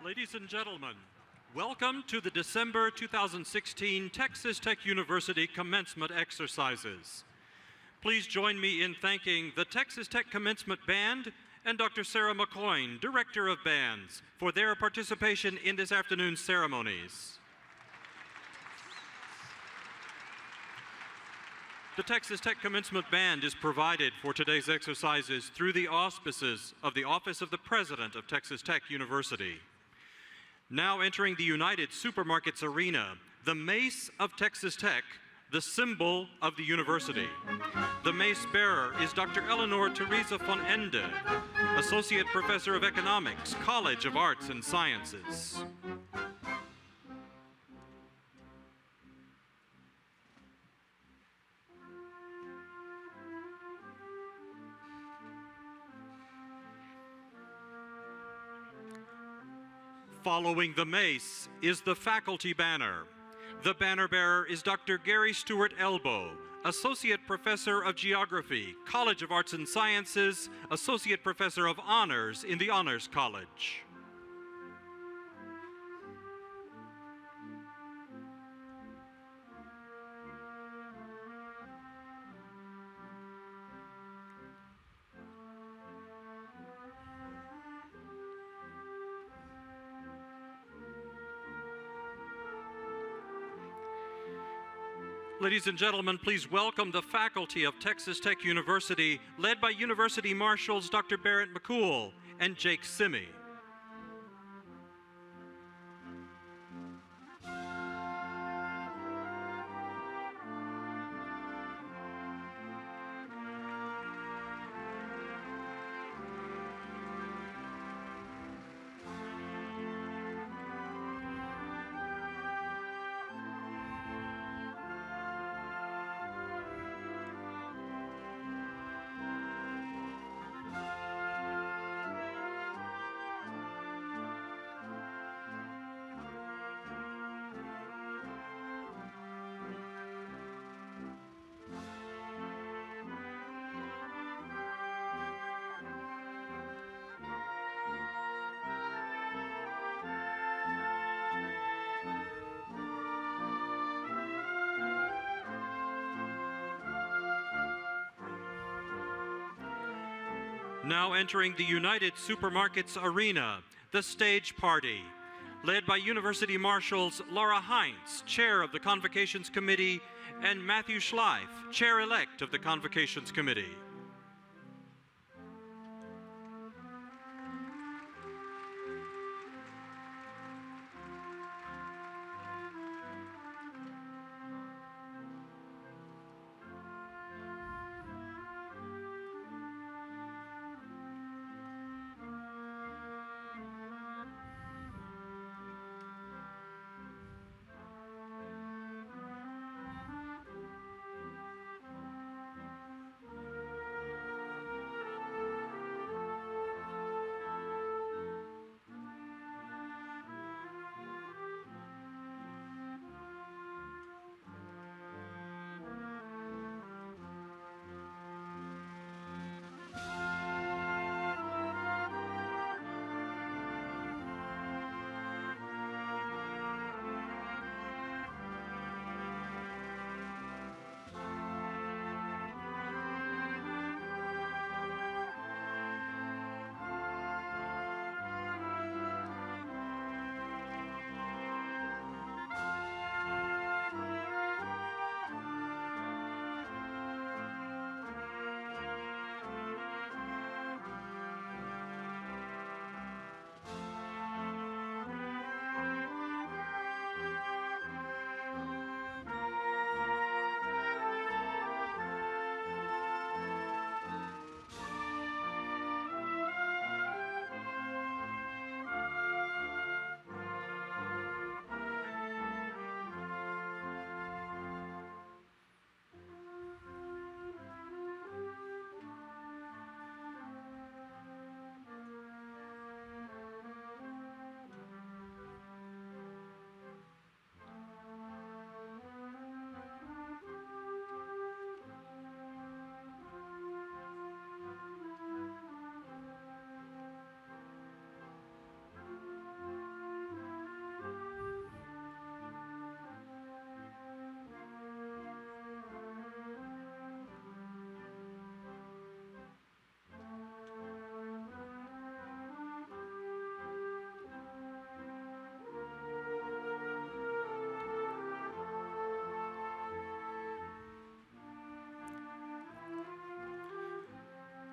Ladies and gentlemen, welcome to the December 2016 Texas Tech University Commencement Exercises. Please join me in thanking the Texas Tech Commencement Band and Dr. Sarah McCoyne, Director of Bands, for their participation in this afternoon's ceremonies. The Texas Tech Commencement Band is provided for today's exercises through the auspices of the Office of the President of Texas Tech University. Now entering the United Supermarkets arena, the Mace of Texas Tech, the symbol of the university. The mace bearer is Dr. Eleanor Teresa von Ende, Associate Professor of Economics, College of Arts and Sciences. Following the mace is the faculty banner. The banner bearer is Dr. Gary Stewart Elbow, Associate Professor of Geography, College of Arts and Sciences, Associate Professor of Honors in the Honors College. Ladies and gentlemen, please welcome the faculty of Texas Tech University, led by University Marshals Dr. Barrett McCool and Jake Simmy. Now entering the United Supermarkets Arena, the stage party, led by University Marshals Laura Heinz, Chair of the Convocations Committee, and Matthew Schleif, Chair-elect of the Convocations Committee.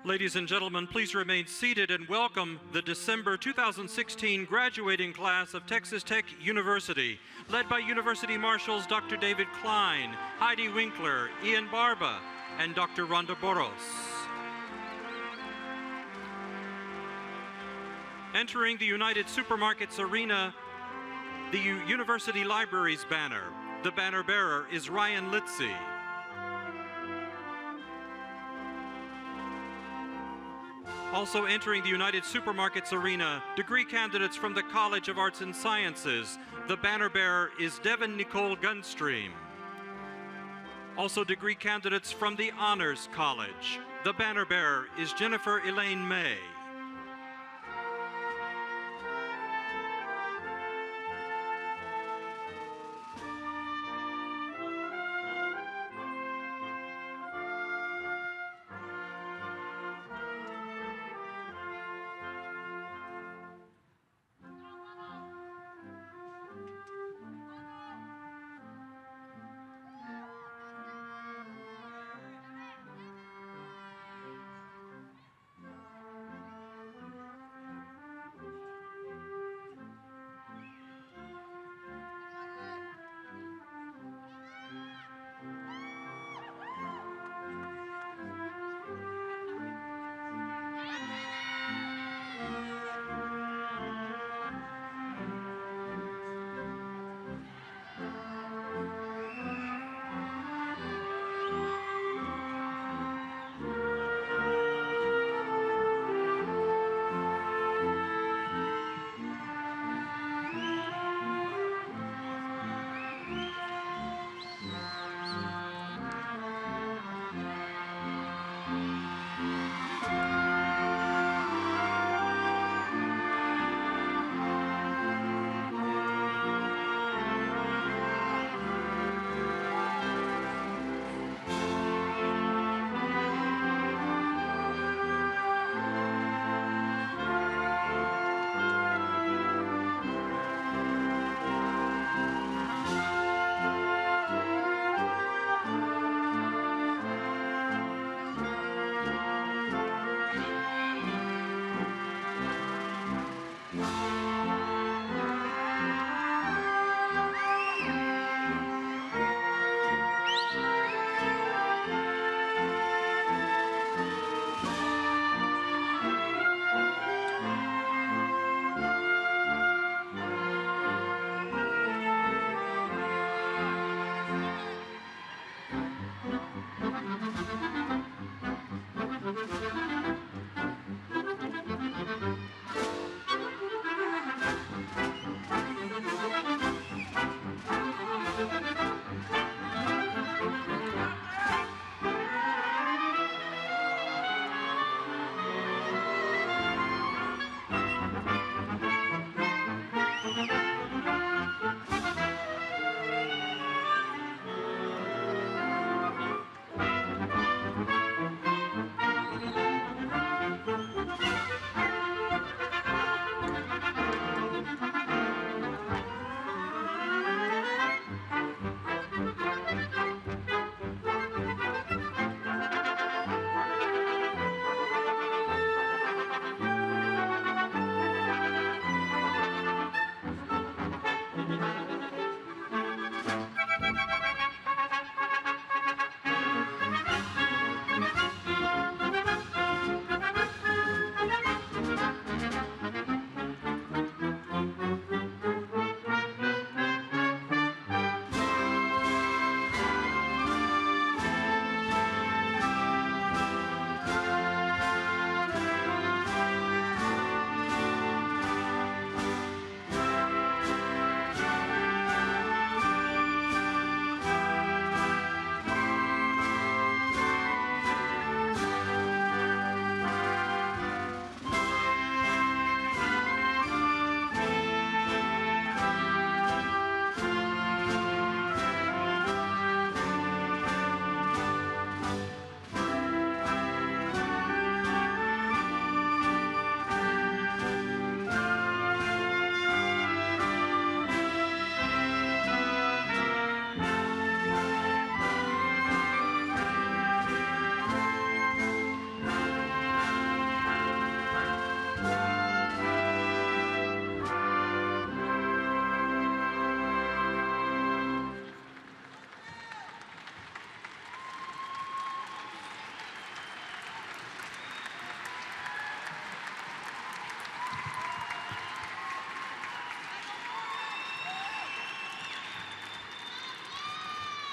Ladies and gentlemen, please remain seated and welcome the December 2016 graduating class of Texas Tech University, led by University Marshals Dr. David Klein, Heidi Winkler, Ian Barba, and Dr. Rhonda Boros. Entering the United Supermarkets Arena, the University Library's banner. The banner bearer is Ryan Litzy. Also entering the United Supermarkets Arena, degree candidates from the College of Arts and Sciences. The banner bearer is Devin Nicole Gunstream. Also degree candidates from the Honors College. The banner bearer is Jennifer Elaine May.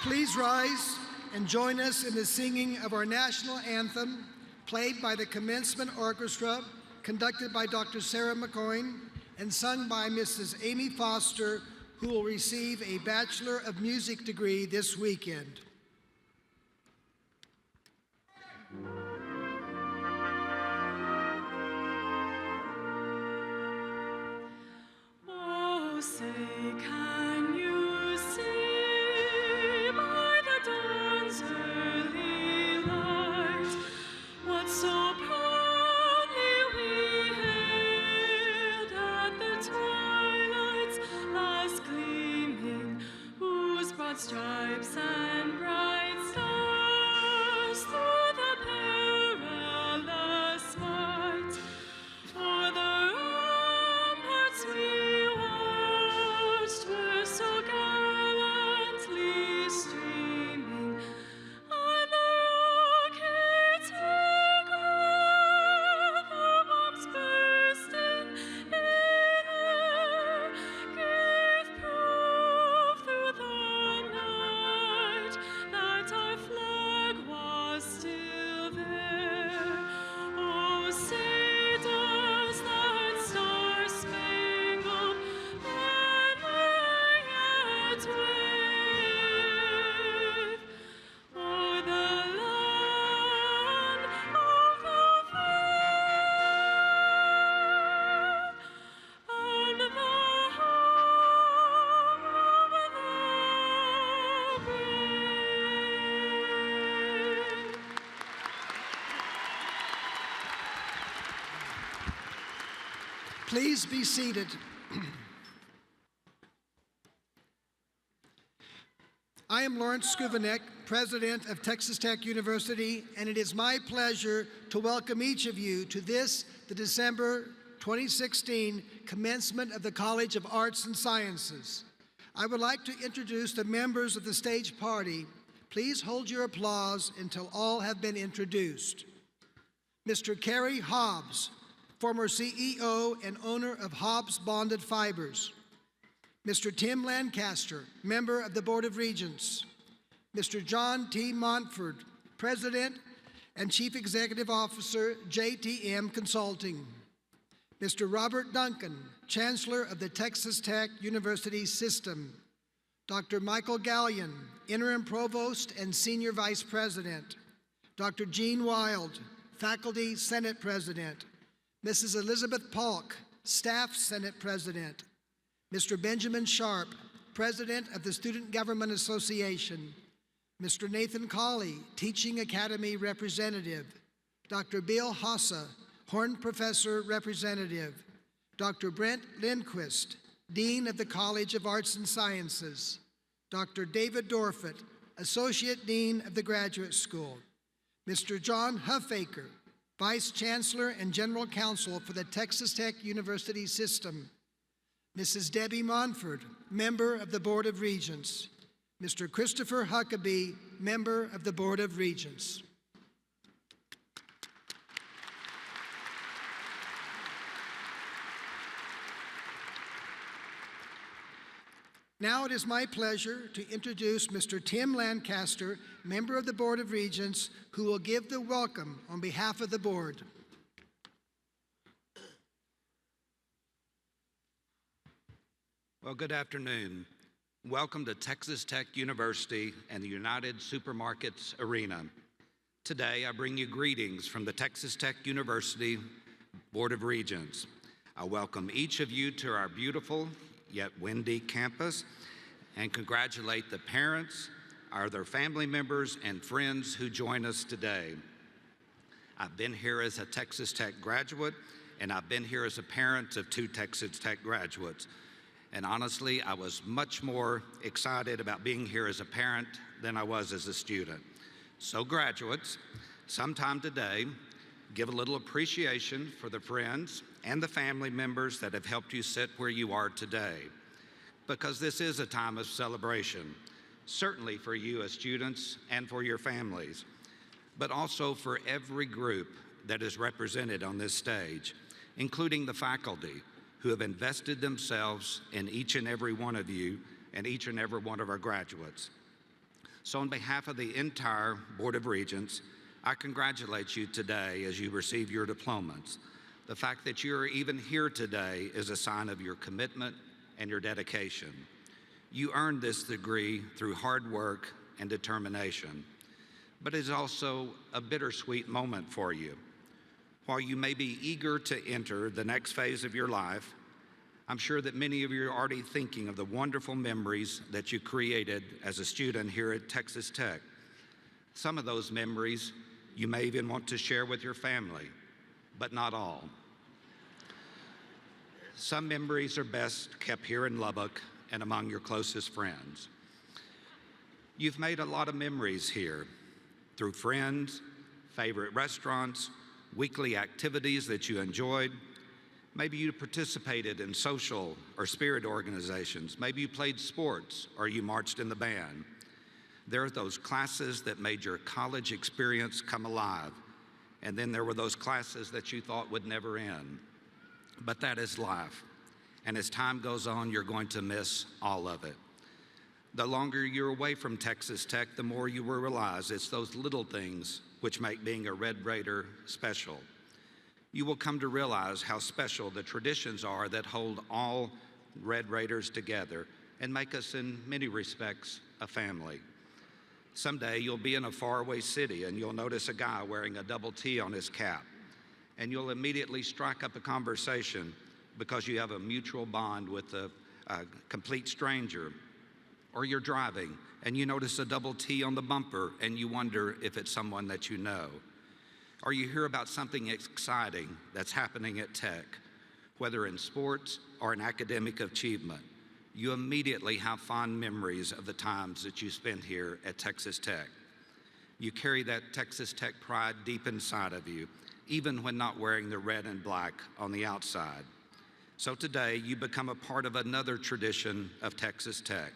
Please rise and join us in the singing of our national anthem, played by the Commencement Orchestra, conducted by Dr. Sarah McCoyne, and sung by Mrs. Amy Foster, who will receive a Bachelor of Music degree this weekend. Oh, say, can you see by the dawn's early light what so proudly we hailed at the twilight's last gleaming, whose broad stripes and bright stars through the perilous fight o'er the ramparts we watched were so gallantly streaming, and the rockets eager, the bombs bursting in air, gave proof through the night that our flag was still there. Oh, say does that star-spangled banner yet wave o'er the land of the fair and the home of the brave? Please be seated. I am Lawrence Skuvanek, President of Texas Tech University, and it is my pleasure to welcome each of you to this, the December 2016 commencement of the College of Arts and Sciences. I would like to introduce the members of the stage party. Please hold your applause until all have been introduced. Mr. Kerry Hobbs, former CEO and owner of Hobbs Bonded Fibers. Mr. Tim Lancaster, member of the Board of Regents. Mr. John T. Montford, President and Chief Executive Officer, JTM Consulting. Mr. Robert Duncan, Chancellor of the Texas Tech University System. Dr. Michael Gallion, Interim Provost and Senior Vice President. Dr. Gene Wild, Faculty Senate President. Mrs. Elizabeth Polk, Staff Senate President. Mr. Benjamin Sharp, President of the Student Government Association. Mr. Nathan Colley, Teaching Academy Representative. Dr. Bill Hossa, Horn Professor Representative. Dr. Brent Lindquist, Dean of the College of Arts and Sciences. Dr. David Dorfit, Associate Dean of the Graduate School. Mr. John Huffaker, Vice Chancellor and General Counsel for the Texas Tech University System. Mrs. Debbie Monford, Member of the Board of Regents. Mr. Christopher Huckabee, Member of the Board of Regents. Now it is my pleasure to introduce Mr. Tim Lancaster, Member of the Board of Regents, who will give the welcome on behalf of the board. Well, good afternoon. Welcome to Texas Tech University and the United Supermarkets Arena. Today, I bring you greetings from the Texas Tech University Board of Regents. I welcome each of you to our beautiful yet windy campus and congratulate the parents, their family members, and friends who join us today. I've been here as a Texas Tech graduate, and I've been here as a parent of 2 Texas Tech graduates. And honestly, I was much more excited about being here as a parent than I was as a student. So graduates, sometime today, give a little appreciation for the friends and the family members that have helped you sit where you are today. Because this is a time of celebration, certainly for you as students and for your families, but also for every group that is represented on this stage, including the faculty who have invested themselves in each and every one of you and each and every one of our graduates. So on behalf of the entire Board of Regents, I congratulate you today as you receive your diplomas. The fact that you're even here today is a sign of your commitment and your dedication. You earned this degree through hard work and determination. but it's also a bittersweet moment for you. While you may be eager to enter the next phase of your life, I'm sure that many of you are already thinking of the wonderful memories that you created as a student here at Texas Tech. Some of those memories you may even want to share with your family, but not all. Some memories are best kept here in Lubbock and among your closest friends. You've made a lot of memories here through friends, favorite restaurants, weekly activities that you enjoyed. Maybe you participated in social or spirit organizations. Maybe you played sports or you marched in the band. There are those classes that made your college experience come alive. And then there were those classes that you thought would never end. But that is life. And as time goes on, you're going to miss all of it. The longer you're away from Texas Tech, the more you will realize it's those little things which make being a Red Raider special. You will come to realize how special the traditions are that hold all Red Raiders together and make us, in many respects, a family. Someday you'll be in a faraway city and you'll notice a guy wearing a double T on his cap, and you'll immediately strike up a conversation because you have a mutual bond with a complete stranger. Or you're driving and you notice a double T on the bumper and you wonder if it's someone that you know. Or you hear about something exciting that's happening at Tech, whether in sports or in academic achievement. You immediately have fond memories of the times that you spent here at Texas Tech. You carry that Texas Tech pride deep inside of you, even when not wearing the red and black on the outside. So today, you become a part of another tradition of Texas Tech,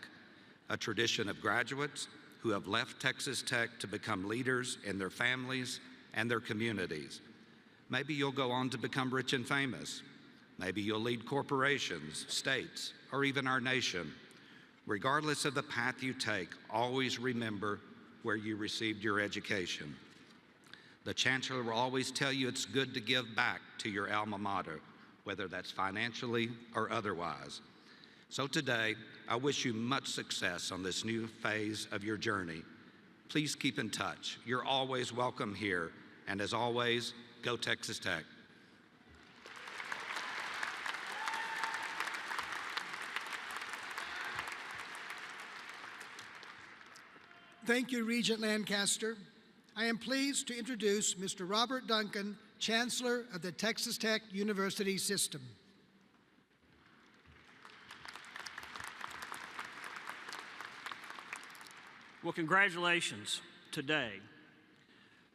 a tradition of graduates who have left Texas Tech to become leaders in their families and their communities. Maybe you'll go on to become rich and famous. Maybe you'll lead corporations, states, or even our nation. Regardless of the path you take, always remember where you received your education. The chancellor will always tell you it's good to give back to your alma mater, whether that's financially or otherwise. So today, I wish you much success on this new phase of your journey. Please keep in touch. You're always welcome here. And as always, go Texas Tech. Thank you, Regent Lancaster. I am pleased to introduce Mr. Robert Duncan, Chancellor of the Texas Tech University System. Well, congratulations today.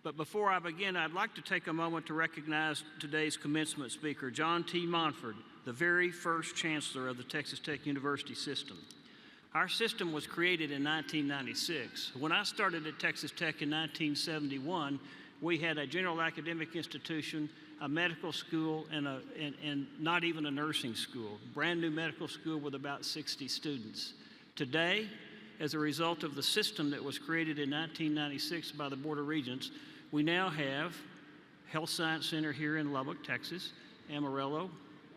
But before I begin, I'd like to take a moment to recognize today's commencement speaker, John T. Monford, the very first chancellor of the Texas Tech University System. Our system was created in 1996. When I started at Texas Tech in 1971, we had a general academic institution, a medical school, and not even a nursing school. Brand new medical school with about 60 students. Today, as a result of the system that was created in 1996 by the Board of Regents, we now have Health Science Center here in Lubbock, Texas, Amarillo,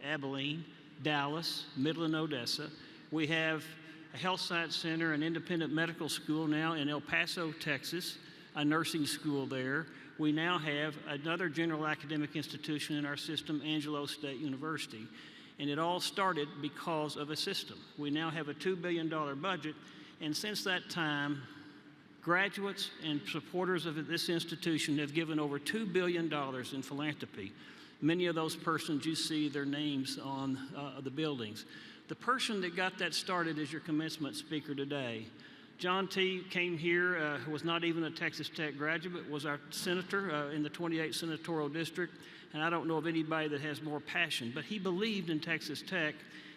Abilene, Dallas, Midland, Odessa. We have a Health Science Center, an independent medical school now in El Paso, Texas, a nursing school there. We now have another general academic institution in our system, Angelo State University. And it all started because of a system. We now have a $2 billion budget, and since that time, graduates and supporters of this institution have given over $2 billion in philanthropy. Many of those persons, you see their names on the buildings. The person that got that started is your commencement speaker today. John T. came here, was not even a Texas Tech graduate, was our senator in the 28th Senatorial District, and I don't know of anybody that has more passion, but he believed in Texas Tech,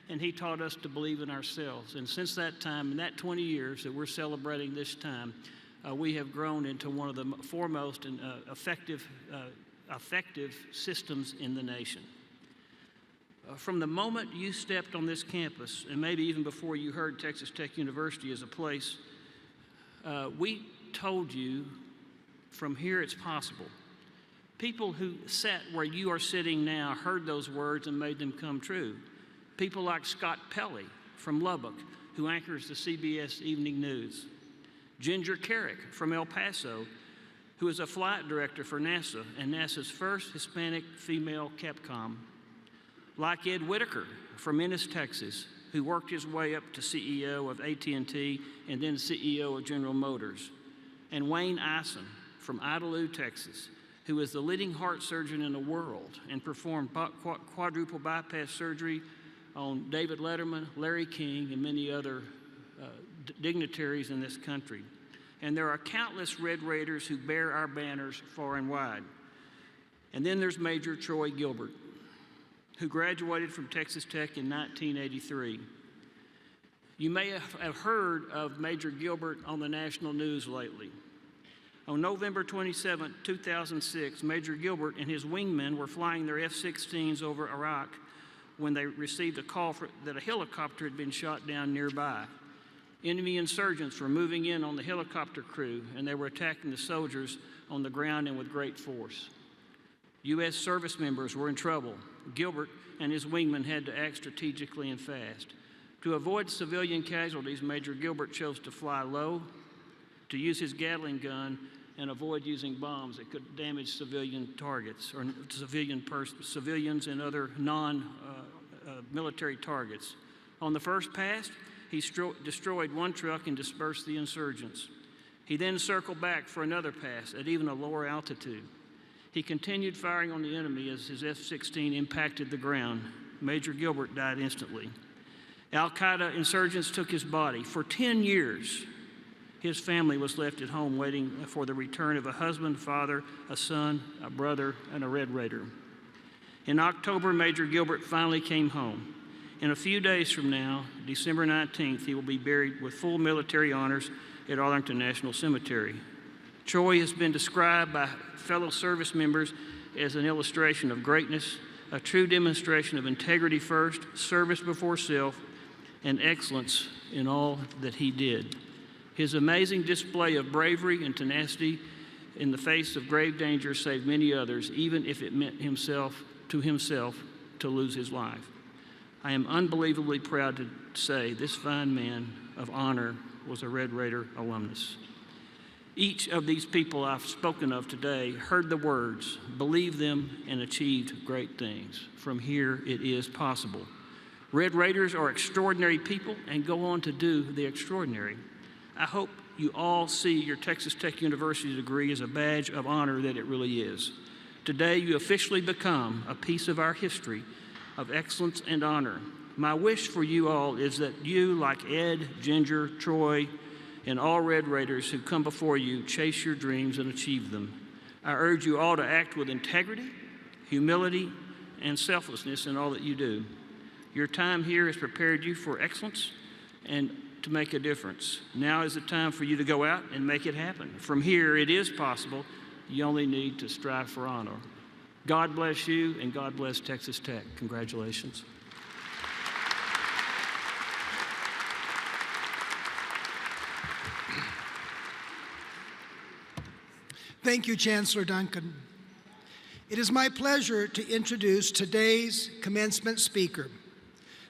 and he taught us to believe in ourselves. And since that time, in that 20 years that we're celebrating this time, we have grown into one of the foremost and effective systems in the nation. From the moment you stepped on this campus, and maybe even before you heard Texas Tech University as a place, we told you from here it's possible. People who sat where you are sitting now heard those words and made them come true. People like Scott Pelley from Lubbock, who anchors the CBS Evening News. Ginger Carrick from El Paso, who is a flight director for NASA and NASA's first Hispanic female Capcom. Like Ed Whitaker from Ennis, Texas, who worked his way up to CEO of AT&T and then CEO of General Motors. And Wayne Eisen from Idalou, Texas, who is the leading heart surgeon in the world and performed quadruple bypass surgery on David Letterman, Larry King, and many other dignitaries in this country. And there are countless Red Raiders who bear our banners far and wide. And then there's Major Troy Gilbert, who graduated from Texas Tech in 1983. You may have heard of Major Gilbert on the national news lately. On November 27, 2006, Major Gilbert and his wingmen were flying their F-16s over Iraq when they received a call that a helicopter had been shot down nearby. Enemy insurgents were moving in on the helicopter crew, and they were attacking the soldiers on the ground and with great force. U.S. service members were in trouble. Gilbert and his wingmen had to act strategically and fast. To avoid civilian casualties, Major Gilbert chose to fly low, to use his Gatling gun, and avoid using bombs that could damage civilian targets or civilians and other non-military targets. On the first pass, he destroyed one truck and dispersed the insurgents. He then circled back for another pass at even a lower altitude. He continued firing on the enemy as his F-16 impacted the ground. Major Gilbert died instantly. Al-Qaeda insurgents took his body. For 10 years, his family was left at home waiting for the return of a husband, father, a son, a brother, and a Red Raider. In October, Major Gilbert finally came home. In a few days from now, December 19th, he will be buried with full military honors at Arlington National Cemetery. Troy has been described by fellow service members as an illustration of greatness, a true demonstration of integrity first, service before self, and excellence in all that he did. His amazing display of bravery and tenacity in the face of grave danger saved many others, even if it meant himself to lose his life. I am unbelievably proud to say this fine man of honor was a Red Raider alumnus. Each of these people I've spoken of today heard the words, believed them, and achieved great things. From here, it is possible. Red Raiders are extraordinary people and go on to do the extraordinary. I hope you all see your Texas Tech University degree as a badge of honor that it really is. Today, you officially become a piece of our history of excellence and honor. My wish for you all is that you, like Ed, Ginger, Troy, and all Red Raiders who come before you, chase your dreams and achieve them. I urge you all to act with integrity, humility, and selflessness in all that you do. Your time here has prepared you for excellence and to make a difference. Now is the time for you to go out and make it happen. From here, it is possible. You only need to strive for honor. God bless you, and God bless Texas Tech. Congratulations. Thank you, Chancellor Duncan. It is my pleasure to introduce today's commencement speaker.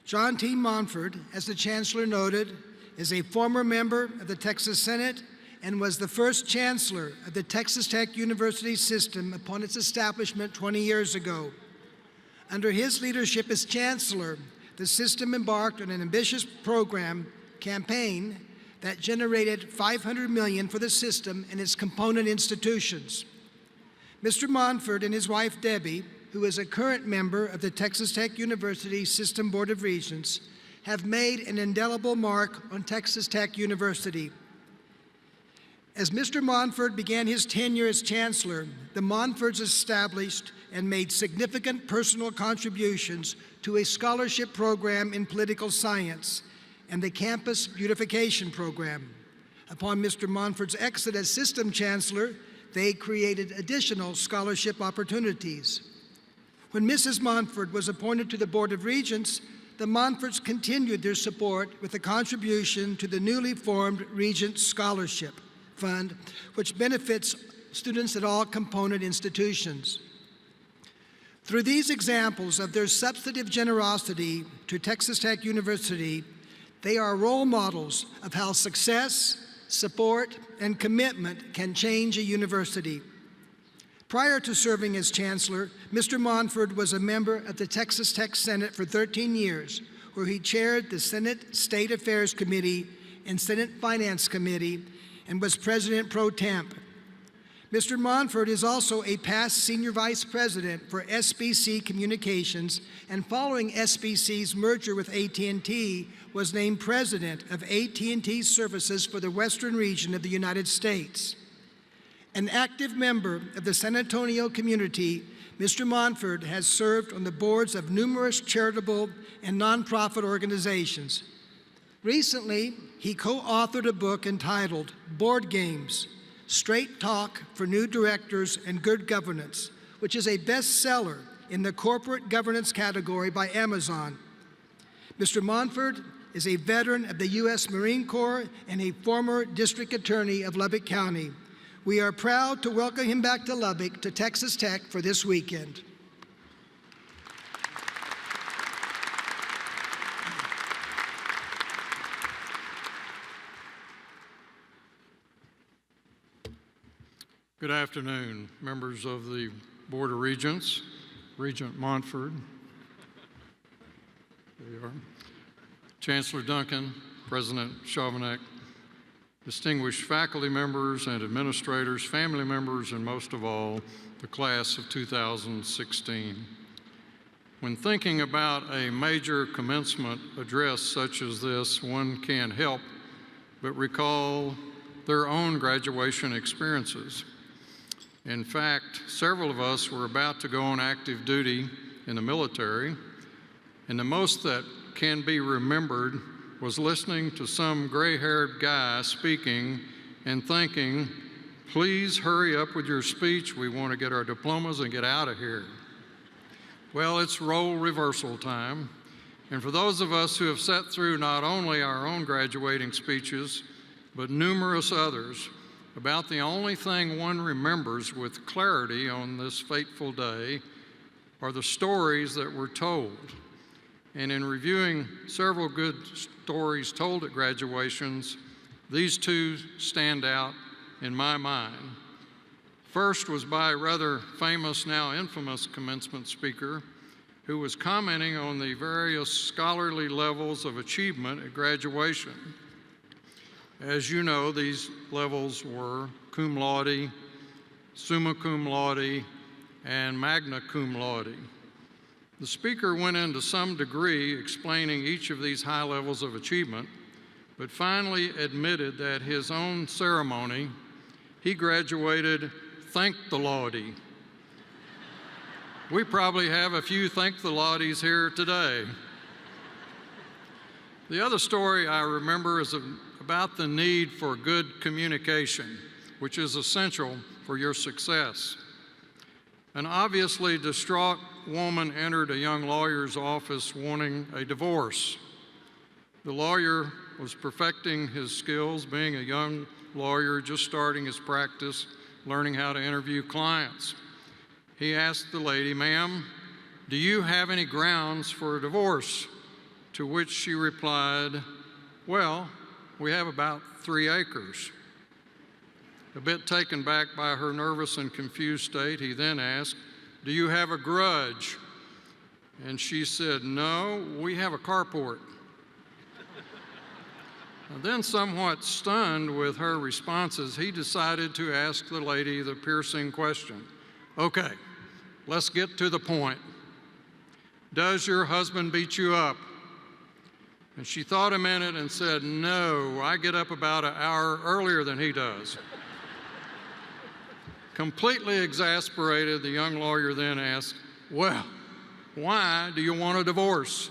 John T. Monford, as the Chancellor noted, is a former member of the Texas Senate and was the first Chancellor of the Texas Tech University system upon its establishment 20 years ago. Under his leadership as Chancellor, the system embarked on an ambitious campaign that generated $500 million for the system and its component institutions. Mr. Monford and his wife Debbie, who is a current member of the Texas Tech University System Board of Regents, have made an indelible mark on Texas Tech University. As Mr. Monford began his tenure as Chancellor, the Monfords established and made significant personal contributions to a scholarship program in political science and the Campus Beautification Program. Upon Mr. Monford's exit as System Chancellor, they created additional scholarship opportunities. When Mrs. Monford was appointed to the Board of Regents, the Monfords continued their support with a contribution to the newly formed Regents Scholarship Fund, which benefits students at all component institutions. Through these examples of their substantive generosity to Texas Tech University, they are role models of how success, support, and commitment can change a university. Prior to serving as chancellor, Mr. Monford was a member of the Texas Tech Senate for 13 years, where he chaired the Senate State Affairs Committee and Senate Finance Committee and was president pro temp. Mr. Monford is also a past senior vice president for SBC Communications, and following SBC's merger with AT&T, was named president of AT&T Services for the Western region of the United States. An active member of the San Antonio community, Mr. Monford has served on the boards of numerous charitable and nonprofit organizations. Recently, he co-authored a book entitled Board Games: Straight Talk for New Directors and Good Governance, which is a bestseller in the corporate governance category by Amazon. Mr. Monford is a veteran of the U.S. Marine Corps and a former district attorney of Lubbock County. We are proud to welcome him back to Lubbock to Texas Tech for this weekend. Good afternoon, members of the Board of Regents, Regent Monford, there you are, Chancellor Duncan, President Chauvenet, distinguished faculty members and administrators, family members, and most of all, the class of 2016. When thinking about a major commencement address such as this, one can't help but recall their own graduation experiences. In fact, several of us were about to go on active duty in the military, and the most that can be remembered was listening to some gray-haired guy speaking and thinking, please hurry up with your speech, we want to get our diplomas and get out of here. Well, it's role reversal time, and for those of us who have sat through not only our own graduating speeches, but numerous others, about the only thing one remembers with clarity on this fateful day are the stories that were told. And in reviewing several good stories told at graduations, these two stand out in my mind. First was by a rather famous, now infamous commencement speaker who was commenting on the various scholarly levels of achievement at graduation. As you know, these levels were cum laude, summa cum laude, and magna cum laude. The speaker went into some degree explaining each of these high levels of achievement, but finally admitted that his own ceremony, he graduated thank the laude. We probably have a few thank the laudes here today. The other story I remember is about the need for good communication, which is essential for your success. An obviously distraught woman entered a young lawyer's office wanting a divorce. The lawyer was perfecting his skills, being a young lawyer just starting his practice, learning how to interview clients. He asked the lady, ma'am, do you have any grounds for a divorce? To which she replied, well, we have about 3 acres. A bit taken back by her nervous and confused state, he then asked, do you have a grudge? And she said, no, we have a carport. And then, somewhat stunned with her responses, he decided to ask the lady the piercing question. Okay, let's get to the point. Does your husband beat you up? And she thought a minute and said, no, I get up about an hour earlier than he does. Completely exasperated, the young lawyer then asked, well, why do you want a divorce?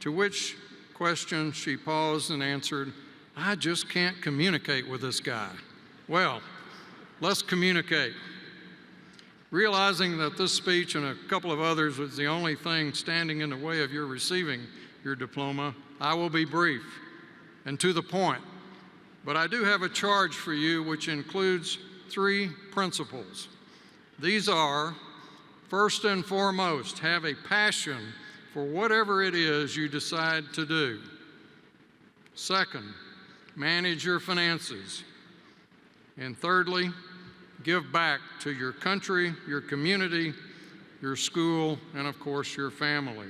To which question she paused and answered, I just can't communicate with this guy. Well, let's communicate. Realizing that this speech and a couple of others was the only thing standing in the way of your receiving your diploma, I will be brief and to the point. But I do have a charge for you which includes 3 principles. These are, first and foremost, have a passion for whatever it is you decide to do. Second, manage your finances. And thirdly, give back to your country, your community, your school, and of course, your family.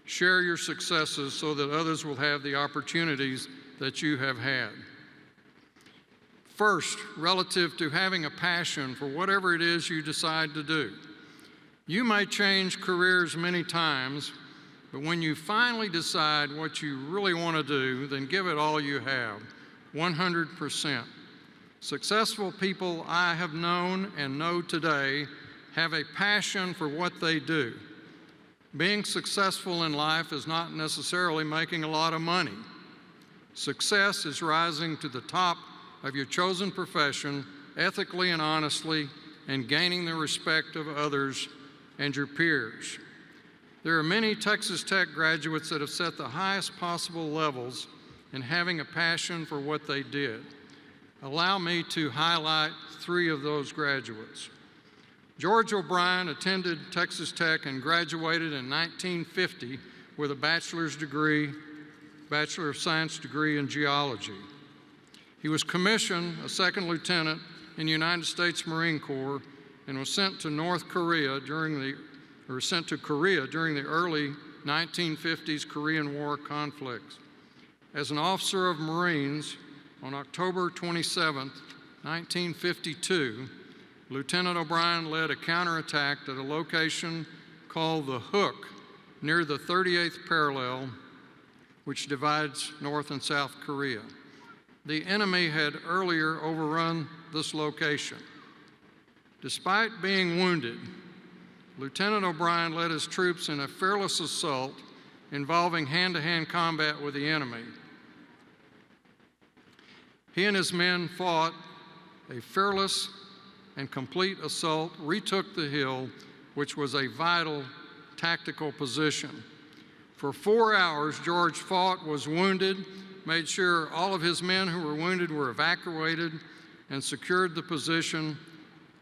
Share your successes so that others will have the opportunities that you have had. First, relative to having a passion for whatever it is you decide to do. You may change careers many times, but when you finally decide what you really want to do, then give it all you have, 100%. Successful people I have known and know today have a passion for what they do. Being successful in life is not necessarily making a lot of money. Success is rising to the top of your chosen profession ethically and honestly and gaining the respect of others and your peers. There are many Texas Tech graduates that have set the highest possible levels in having a passion for what they did. Allow me to highlight 3 of those graduates. George O'Brien attended Texas Tech and graduated in 1950 with a Bachelor of Science degree in geology. He was commissioned a second lieutenant in the United States Marine Corps and was sent to Korea during the early 1950s Korean War conflicts. As an officer of Marines, on October 27, 1952, Lieutenant O'Brien led a counterattack at a location called the Hook near the 38th parallel, which divides North and South Korea. The enemy had earlier overrun this location. Despite being wounded, Lieutenant O'Brien led his troops in a fearless assault involving hand-to-hand combat with the enemy. He and his men fought a fearless and complete assault, retook the hill, which was a vital tactical position. For 4 hours, George fought, was wounded, made sure all of his men who were wounded were evacuated, and secured the position,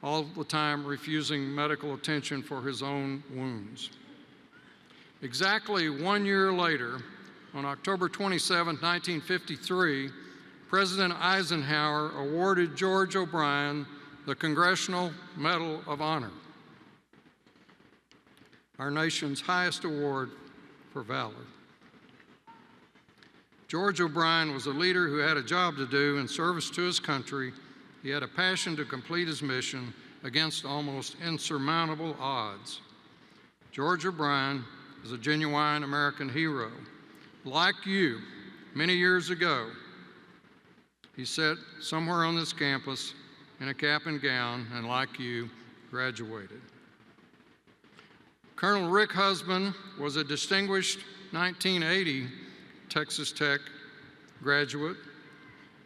all the time refusing medical attention for his own wounds. Exactly 1 year later, on October 27, 1953, President Eisenhower awarded George O'Brien the Congressional Medal of Honor, our nation's highest award for valor. George O'Brien was a leader who had a job to do in service to his country. He had a passion to complete his mission against almost insurmountable odds. George O'Brien is a genuine American hero. Like you, many years ago, he sat somewhere on this campus in a cap and gown, and like you, graduated. Colonel Rick Husband was a distinguished 1980 Texas Tech graduate,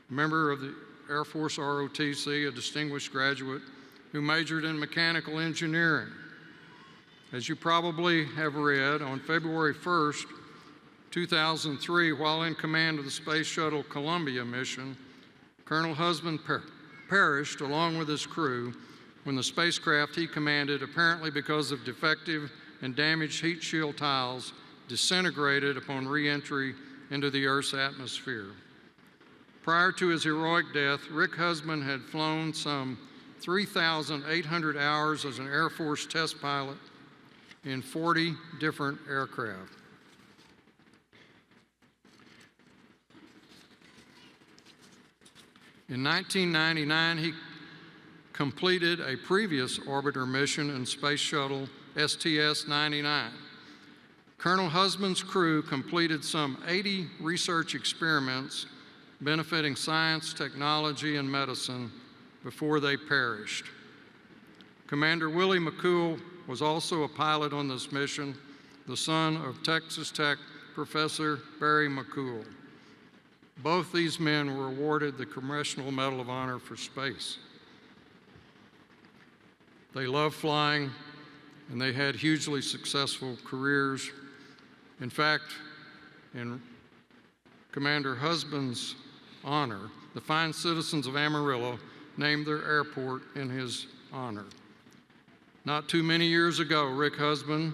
member of the Air Force ROTC, a distinguished graduate who majored in mechanical engineering. As you probably have read, on February 1st, 2003, while in command of the Space Shuttle Columbia mission, Colonel Husband perished along with his crew when the spacecraft he commanded, apparently because of defective and damaged heat shield tiles, disintegrated upon re-entry into the Earth's atmosphere. Prior to his heroic death, Rick Husband had flown some 3,800 hours as an Air Force test pilot in 40 different aircraft. In 1999, he completed a previous orbiter mission in Space Shuttle STS-99. Colonel Husband's crew completed some 80 research experiments benefiting science, technology, and medicine before they perished. Commander Willie McCool was also a pilot on this mission, the son of Texas Tech Professor Barry McCool. Both these men were awarded the Congressional Medal of Honor for space. They loved flying, and they had hugely successful careers. In fact, in Commander Husband's honor, the fine citizens of Amarillo named their airport in his honor. Not too many years ago, Rick Husband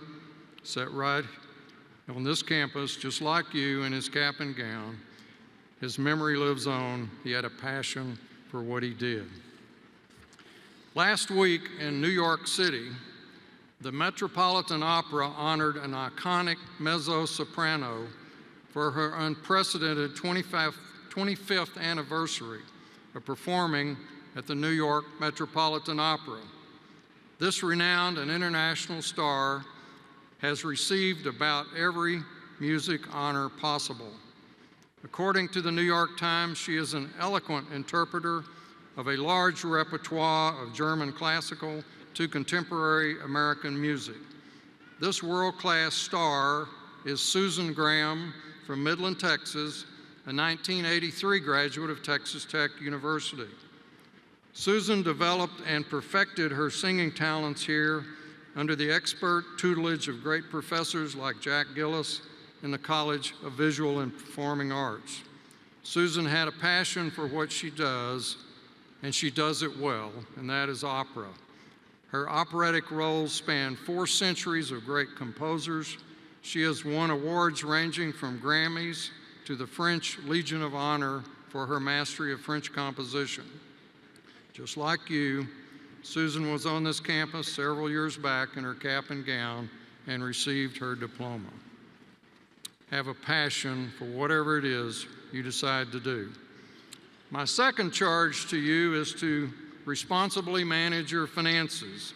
sat right on this campus, just like you, in his cap and gown, His memory lives on. He had a passion for what he did. Last week in New York City, the Metropolitan Opera honored an iconic mezzo-soprano for her unprecedented 25th anniversary of performing at the New York Metropolitan Opera. This renowned and international star has received about every music honor possible. According to the New York Times, she is an eloquent interpreter of a large repertoire of German classical to contemporary American music. This world-class star is Susan Graham from Midland, Texas, a 1983 graduate of Texas Tech University. Susan developed and perfected her singing talents here under the expert tutelage of great professors like Jack Gillis in the College of Visual and Performing Arts. Susan had a passion for what she does, and she does it well, and that is opera. Her operatic roles span 4 centuries of great composers. She has won awards ranging from Grammys to the French Legion of Honor for her mastery of French composition. Just like you, Susan was on this campus several years back in her cap and gown and received her diploma. Have a passion for whatever it is you decide to do. My second charge to you is to responsibly manage your finances.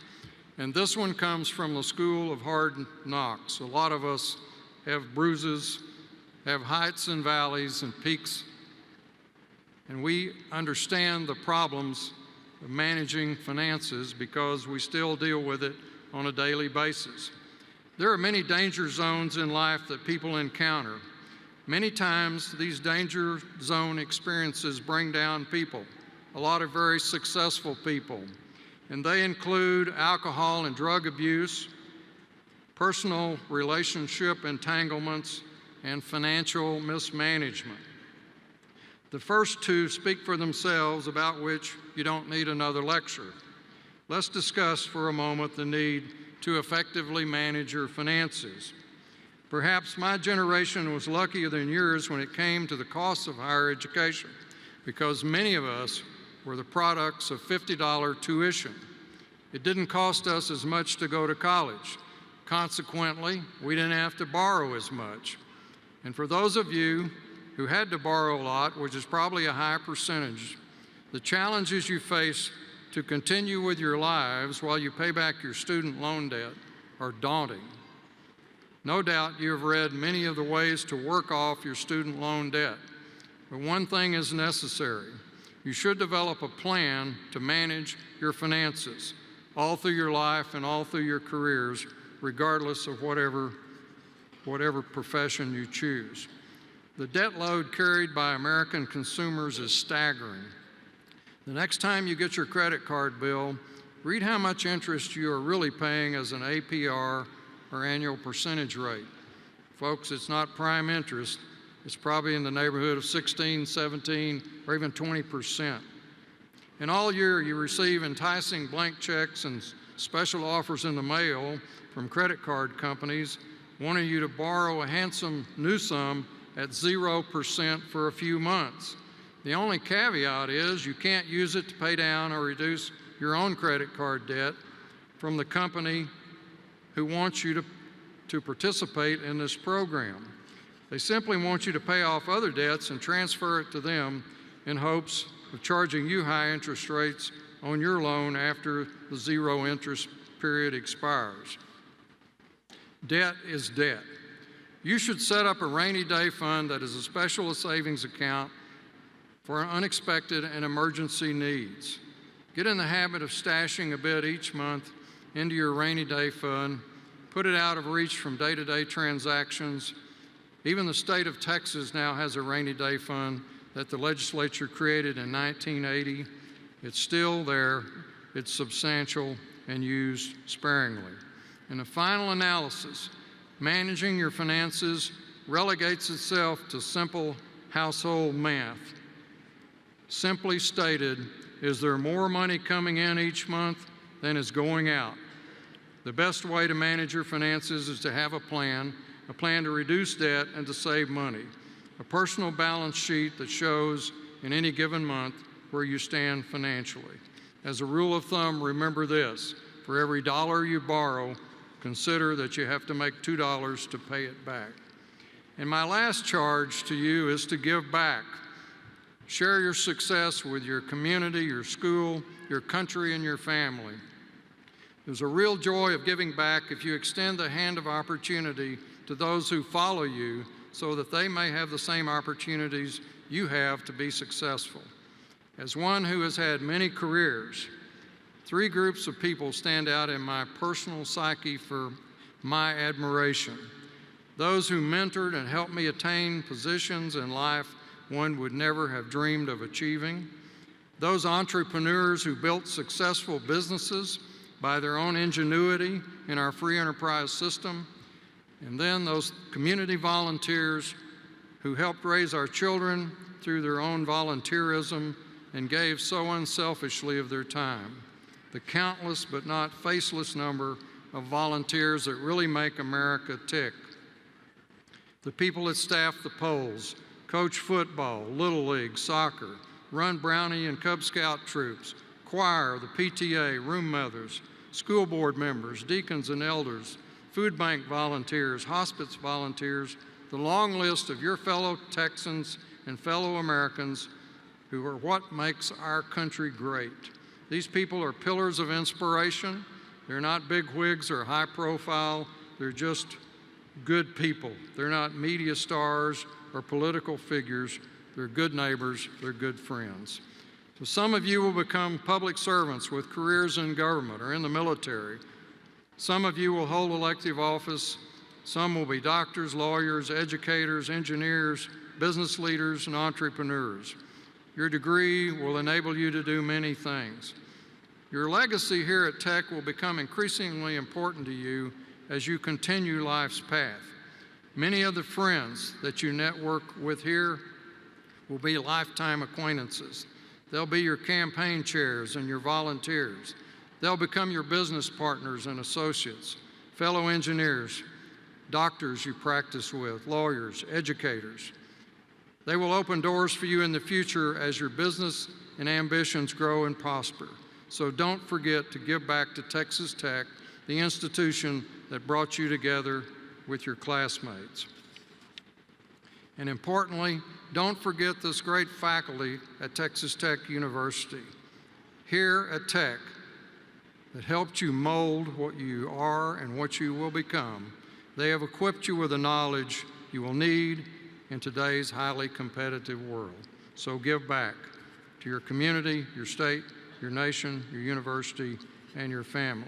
And this one comes from the School of Hard Knocks. A lot of us have bruises, have heights and valleys and peaks, and we understand the problems of managing finances because we still deal with it on a daily basis. There are many danger zones in life that people encounter. Many times these danger zone experiences bring down people, a lot of very successful people, and they include alcohol and drug abuse, personal relationship entanglements, and financial mismanagement. The first two speak for themselves, about which you don't need another lecture. Let's discuss for a moment the need to effectively manage your finances. Perhaps my generation was luckier than yours when it came to the cost of higher education, because many of us were the products of $50 tuition. It didn't cost us as much to go to college. Consequently, we didn't have to borrow as much. And for those of you who had to borrow a lot, which is probably a high percentage, the challenges you face to continue with your lives while you pay back your student loan debt are daunting. No doubt you have read many of the ways to work off your student loan debt, but one thing is necessary. You should develop a plan to manage your finances all through your life and all through your careers, regardless of whatever profession you choose. The debt load carried by American consumers is staggering. The next time you get your credit card bill, read how much interest you are really paying as an APR or annual percentage rate. Folks, it's not prime interest. It's probably in the neighborhood of 16, 17, or even 20%. And all year you receive enticing blank checks and special offers in the mail from credit card companies wanting you to borrow a handsome new sum at 0% for a few months. The only caveat is you can't use it to pay down or reduce your own credit card debt from the company who wants you to participate in this program. They simply want you to pay off other debts and transfer it to them in hopes of charging you high interest rates on your loan after the zero interest period expires. Debt is debt. You should set up a rainy day fund that is a special savings account for unexpected and emergency needs. Get in the habit of stashing a bit each month into your rainy day fund. Put it out of reach from day-to-day transactions. Even the state of Texas now has a rainy day fund that the legislature created in 1980. It's still there, it's substantial, and used sparingly. In a final analysis, managing your finances relegates itself to simple household math. Simply stated, is there more money coming in each month than is going out? The best way to manage your finances is to have a plan to reduce debt and to save money. a personal balance sheet that shows in any given month where you stand financially. As a rule of thumb, remember this: for every dollar you borrow, consider that you have to make $2 to pay it back. And my last charge to you is to give back. Share your success with your community, your school, your country, and your family. There's a real joy of giving back if you extend the hand of opportunity to those who follow you so that they may have the same opportunities you have to be successful. As one who has had many careers, 3 groups of people stand out in my personal psyche for my admiration. Those who mentored and helped me attain positions in life one would never have dreamed of achieving. Those entrepreneurs who built successful businesses by their own ingenuity in our free enterprise system. And then those community volunteers who helped raise our children through their own volunteerism and gave so unselfishly of their time. The countless but not faceless number of volunteers that really make America tick. The people that staff the polls, coach football, Little League, soccer, run Brownie and Cub Scout troops, choir, the PTA, room mothers, school board members, deacons and elders, food bank volunteers, hospice volunteers, the long list of your fellow Texans and fellow Americans who are what makes our country great. These people are pillars of inspiration. They're not bigwigs or high profile. They're just good people. They're not media stars or political figures. They're good neighbors. They're good friends. So some of you will become public servants with careers in government or in the military. Some of you will hold elective office. Some will be doctors, lawyers, educators, engineers, business leaders, and entrepreneurs. Your degree will enable you to do many things. Your legacy here at Tech will become increasingly important to you as you continue life's path. Many of the friends that you network with here will be lifetime acquaintances. They'll be your campaign chairs and your volunteers. They'll become your business partners and associates, fellow engineers, doctors you practice with, lawyers, educators. They will open doors for you in the future as your business and ambitions grow and prosper. So don't forget to give back to Texas Tech, the institution that brought you together with your classmates. And importantly, don't forget this great faculty at Texas Tech University. Here at Tech, that helped you mold what you are and what you will become. They have equipped you with the knowledge you will need in today's highly competitive world. So give back to your community, your state, your nation, your university, and your family.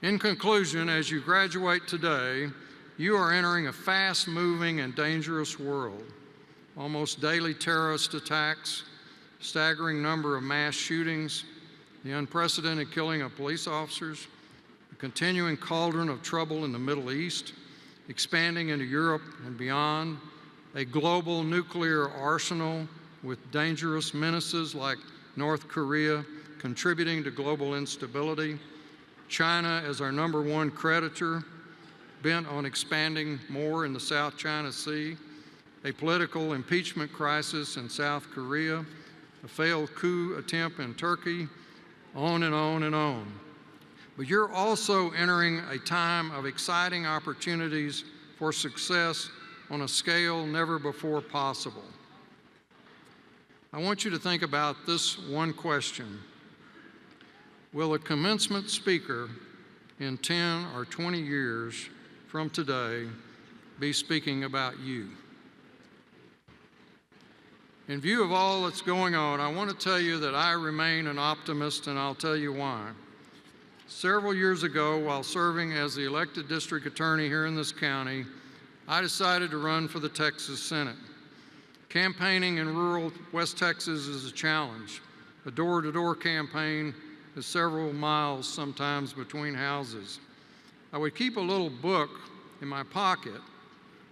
In conclusion, as you graduate today, you are entering a fast-moving and dangerous world. Almost daily terrorist attacks, staggering number of mass shootings, the unprecedented killing of police officers, the continuing cauldron of trouble in the Middle East, expanding into Europe and beyond, a global nuclear arsenal with dangerous menaces like North Korea contributing to global instability, China as our #1 creditor, bent on expanding more in the South China Sea, a political impeachment crisis in South Korea, a failed coup attempt in Turkey, on and on and on. But you're also entering a time of exciting opportunities for success on a scale never before possible. I want you to think about this one question. Will a commencement speaker in 10 or 20 years from today be speaking about you? In view of all that's going on, I want to tell you that I remain an optimist, and I'll tell you why. Several years ago, while serving as the elected district attorney here in this county, I decided to run for the Texas Senate. Campaigning in rural West Texas is a challenge. A door-to-door campaign is several miles sometimes between houses. I would keep a little book in my pocket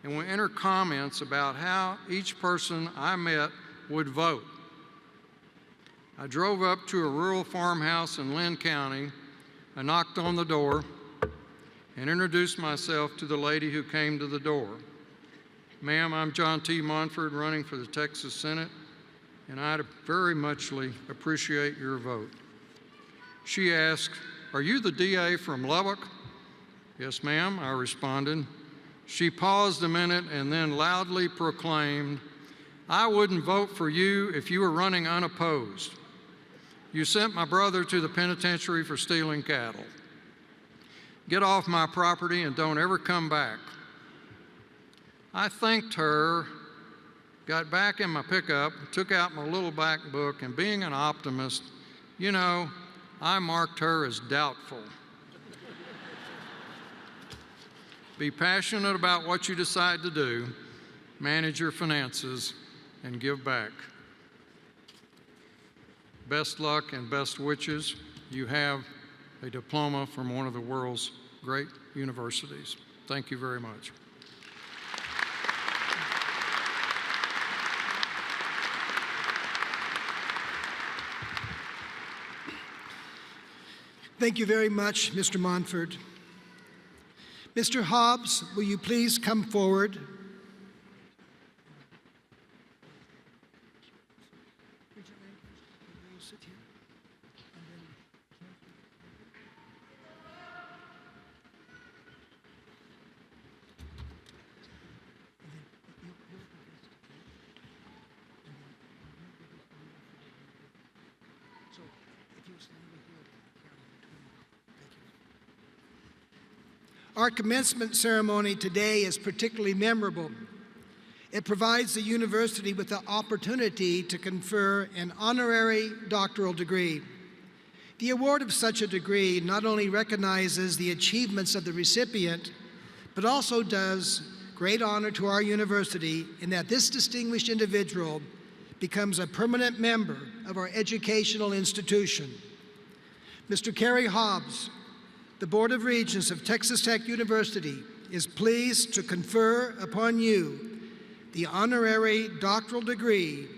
and would enter comments about how each person I met would vote. I drove up to a rural farmhouse in Lynn County. I knocked on the door and introduced myself to the lady who came to the door. Ma'am, I'm John T. Monford, running for the Texas Senate, and I'd very muchly appreciate your vote. She asked, "Are you the DA from Lubbock?" "Yes, ma'am," I responded. She paused a minute and then loudly proclaimed, "I wouldn't vote for you if you were running unopposed. You sent my brother to the penitentiary for stealing cattle. Get off my property and don't ever come back." I thanked her, got back in my pickup, took out my little black book, and being an optimist, I marked her as doubtful. Be passionate about what you decide to do, manage your finances, and give back. Best luck and best wishes. You have a diploma from one of the world's great universities. Thank you very much. Thank you very much, Mr. Monford. Mr. Hobbs, will you please come forward? Our commencement ceremony today is particularly memorable. It provides the university with the opportunity to confer an honorary doctoral degree. The award of such a degree not only recognizes the achievements of the recipient, but also does great honor to our university in that this distinguished individual becomes a permanent member of our educational institution. Mr. Kerry Hobbs, the Board of Regents of Texas Tech University is pleased to confer upon you the honorary doctoral degree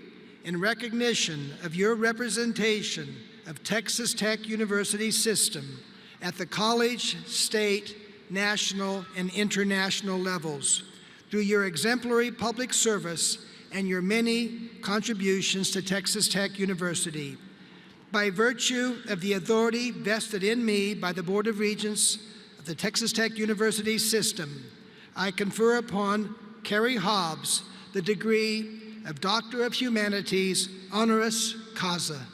in recognition of your representation of Texas Tech University system at the college, state, national, and international levels through your exemplary public service and your many contributions to Texas Tech University. By virtue of the authority vested in me by the Board of Regents of the Texas Tech University system, I confer upon Kerry Hobbs the degree of Doctor of Humanities, honoris causa.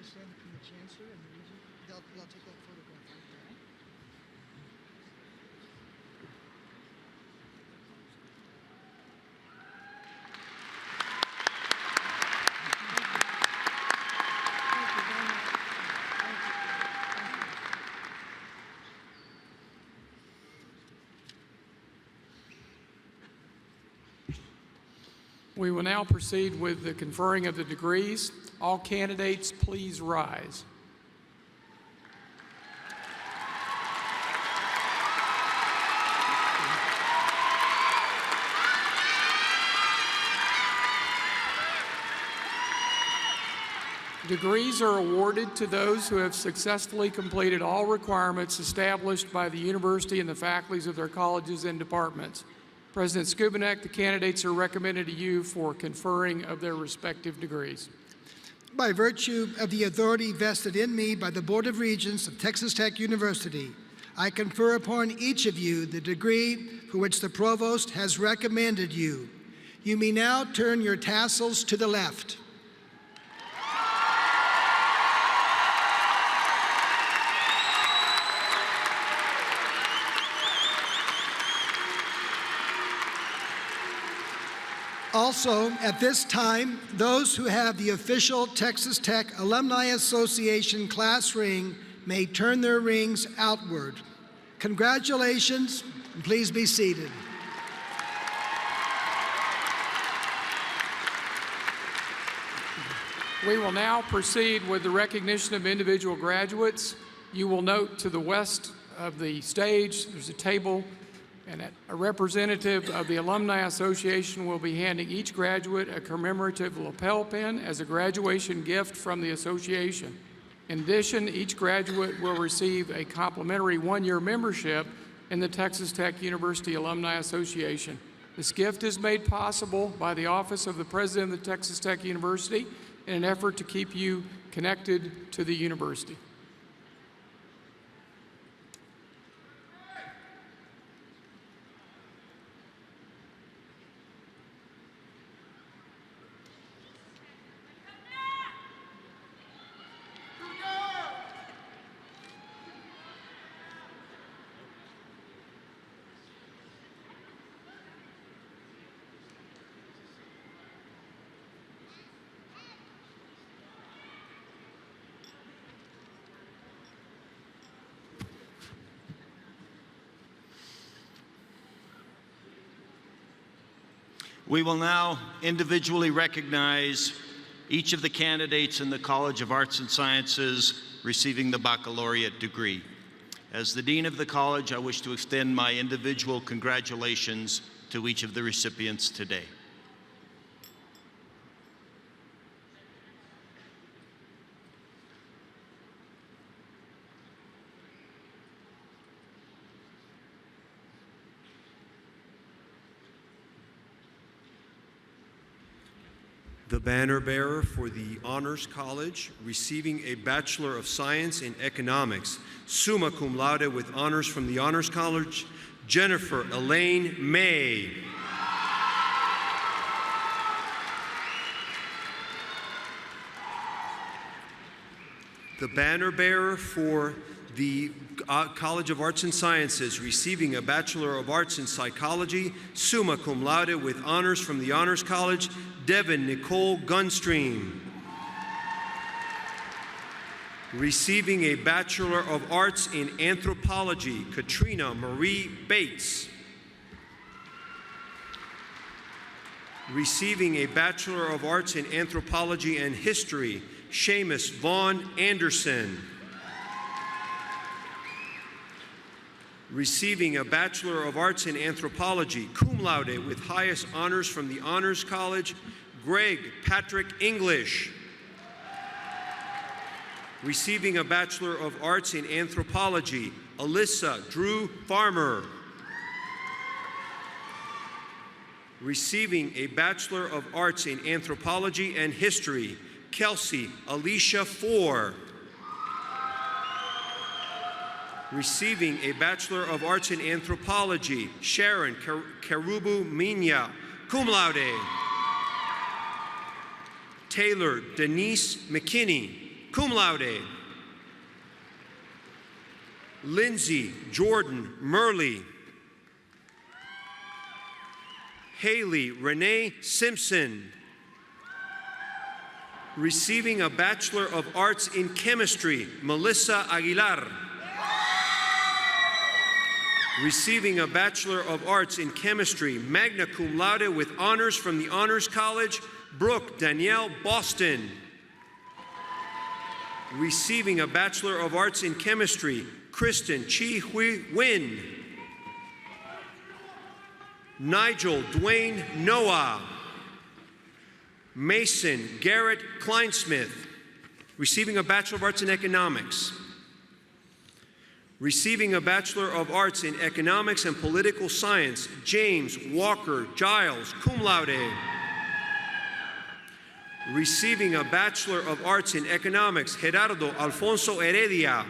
Stand between the chancellor and the regent. They'll take that photograph right there. We will now proceed with the conferring of the degrees. All candidates, please rise. Degrees are awarded to those who have successfully completed all requirements established by the university and the faculties of their colleges and departments. President Skubanek, the candidates are recommended to you for conferring of their respective degrees. By virtue of the authority vested in me by the Board of Regents of Texas Tech University, I confer upon each of you the degree for which the Provost has recommended you. You may now turn your tassels to the left. Also, at this time, those who have the official Texas Tech Alumni Association class ring may turn their rings outward. Congratulations, and please be seated. We will now proceed with the recognition of individual graduates. You will note to the west of the stage, there's a table And a representative of the Alumni Association will be handing each graduate a commemorative lapel pin as a graduation gift from the association. In addition, each graduate will receive a complimentary one-year membership in the Texas Tech University Alumni Association. This gift is made possible by the Office of the President of the Texas Tech University in an effort to keep you connected to the university. We will now individually recognize each of the candidates in the College of Arts and Sciences receiving the baccalaureate degree. As the Dean of the College, I wish to extend my individual congratulations to each of the recipients today. The banner bearer for the Honors College, receiving a Bachelor of Science in Economics, summa cum laude with honors from the Honors College, Jennifer Elaine May. The banner bearer for the College of Arts and Sciences, receiving a Bachelor of Arts in Psychology, summa cum laude with honors from the Honors College, Devin Nicole Gunstream. Receiving a Bachelor of Arts in Anthropology, Katrina Marie Bates. Receiving a Bachelor of Arts in Anthropology and History, Seamus Vaughn Anderson. Receiving a Bachelor of Arts in Anthropology, cum laude with highest honors from the Honors College, Greg Patrick English. Receiving a Bachelor of Arts in Anthropology, Alyssa Drew Farmer. Receiving a Bachelor of Arts in Anthropology and History, Kelsey Alicia Four. Receiving a Bachelor of Arts in Anthropology, Sharon Karubu Minya, cum laude. Taylor Denise McKinney, cum laude. Lindsay Jordan Murley. Haley Renee Simpson. Receiving a Bachelor of Arts in Chemistry, Melissa Aguilar. Receiving a Bachelor of Arts in Chemistry, magna cum laude with honors from the Honors College, Brooke Danielle Boston. Receiving a Bachelor of Arts in Chemistry, Kristen Chi Hui Win. Nigel Dwayne Noah. Mason Garrett Kleinsmith. Receiving a Bachelor of Arts in Economics. Receiving a Bachelor of Arts in Economics and Political Science, James Walker Giles, cum laude. Receiving a Bachelor of Arts in Economics, Gerardo Alfonso Heredia.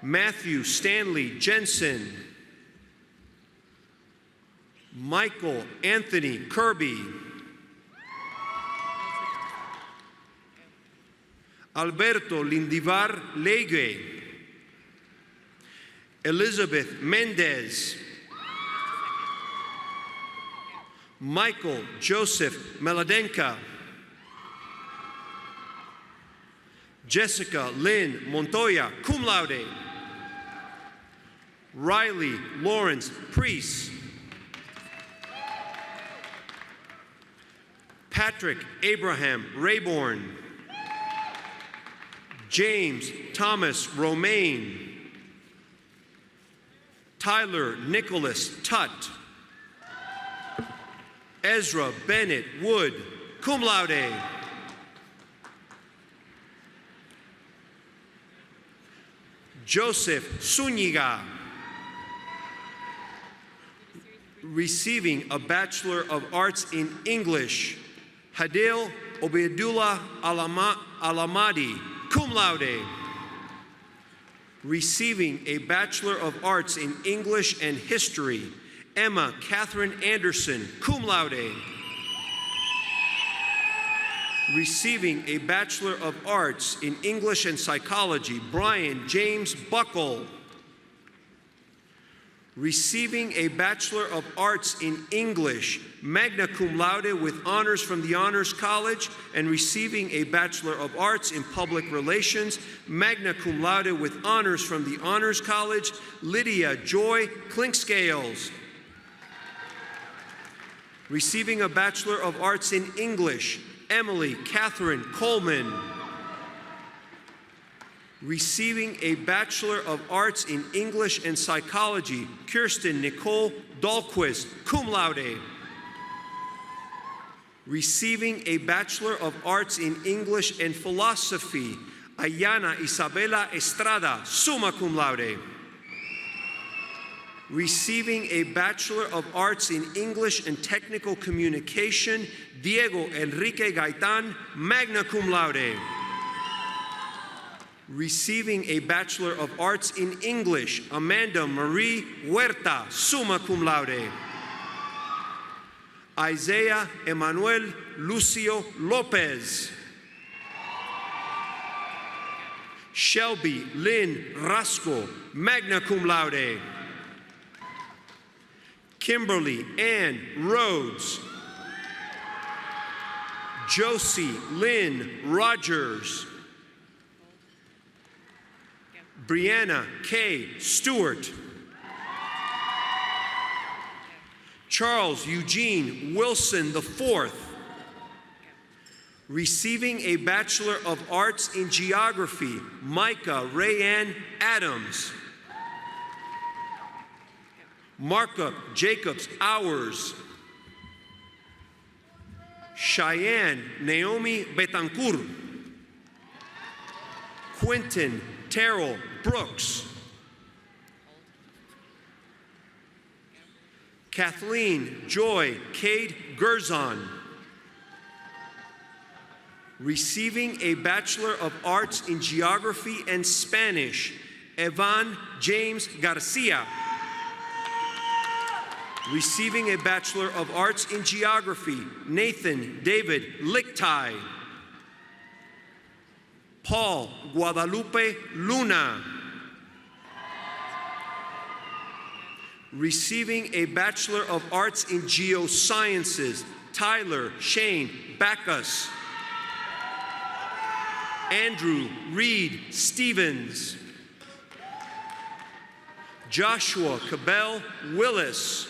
Matthew Stanley Jensen. Michael Anthony Kirby. Alberto Lindivar Legue. Elizabeth Mendez. Michael Joseph Meladenka. Jessica Lynn Montoya, cum laude. Riley Lawrence Priest. Patrick Abraham Rayborn. James Thomas Romaine. Tyler Nicholas Tutt. Ezra Bennett Wood, cum laude. Joseph Zuniga, receiving a Bachelor of Arts in English, Hadil Obeidullah Alamadi, cum laude. Receiving a Bachelor of Arts in English and History, Emma Catherine Anderson, cum laude. Receiving a Bachelor of Arts in English and Psychology, Brian James Buckle. Receiving a Bachelor of Arts in English, magna cum laude with honors from the Honors College, and receiving a Bachelor of Arts in Public Relations, magna cum laude with honors from the Honors College, Lydia Joy Clinkscales. Receiving a Bachelor of Arts in English, Emily Catherine Coleman. Receiving a Bachelor of Arts in English and Psychology, Kirsten Nicole Dahlquist, cum laude. Receiving a Bachelor of Arts in English and Philosophy, Ayana Isabela Estrada, summa cum laude. Receiving a Bachelor of Arts in English and Technical Communication, Diego Enrique Gaitan, magna cum laude. Receiving a Bachelor of Arts in English, Amanda Marie Huerta, summa cum laude. Isaiah Emmanuel Lucio Lopez. Shelby Lynn Rasco, magna cum laude. Kimberly Ann Rhodes. Josie Lynn Rogers. Brianna K. Stewart. Charles Eugene Wilson IV. Receiving a Bachelor of Arts in Geography, Micah Rayanne Adams. Markup Jacobs Hours. Cheyenne Naomi Betancourt. Quentin Terrell Brooks. Kathleen Joy Cade Gerzon. Receiving a Bachelor of Arts in Geography and Spanish, Evan James Garcia. Receiving a Bachelor of Arts in Geography, Nathan David Lichtai. Paul Guadalupe Luna. Receiving a Bachelor of Arts in Geosciences, Tyler Shane Backus. Andrew Reed Stevens. Joshua Cabell Willis.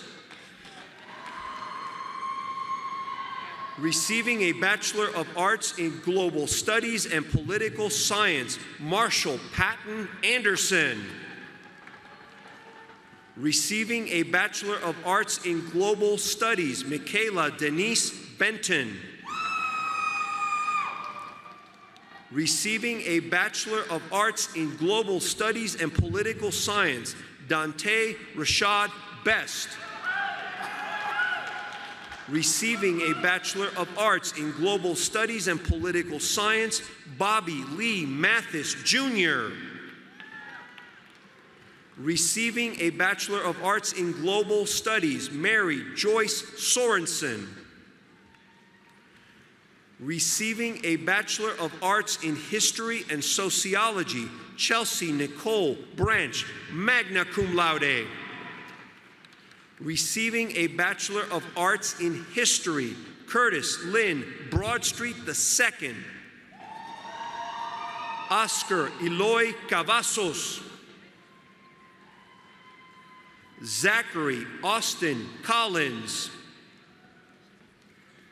Receiving a Bachelor of Arts in Global Studies and Political Science, Marshall Patton Anderson. Receiving a Bachelor of Arts in Global Studies, Michaela Denise Benton. Receiving a Bachelor of Arts in Global Studies and Political Science, Dante Rashad Best. Receiving a Bachelor of Arts in Global Studies and Political Science, Bobby Lee Mathis, Jr. Receiving a Bachelor of Arts in Global Studies, Mary Joyce Sorensen. Receiving a Bachelor of Arts in History and Sociology, Chelsea Nicole Branch, magna cum laude. Receiving a Bachelor of Arts in History, Curtis Lynn Broadstreet II. Oscar Eloy Cavazos. Zachary Austin Collins.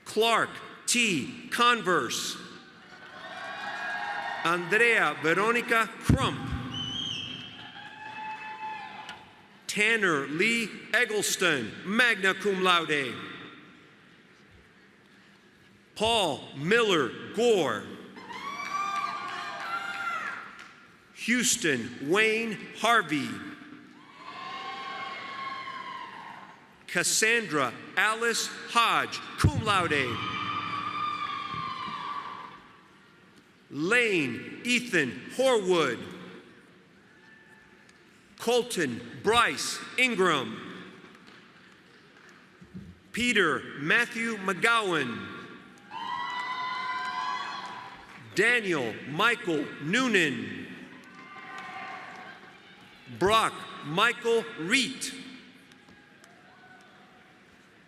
Clark T. Converse. Andrea Veronica Crump. Tanner Lee Eggleston, magna cum laude. Paul Miller Gore. Houston Wayne Harvey. Cassandra Alice Hodge, cum laude. Lane Ethan Horwood. Colton Bryce Ingram. Peter Matthew McGowan. Daniel Michael Noonan. Brock Michael Reet.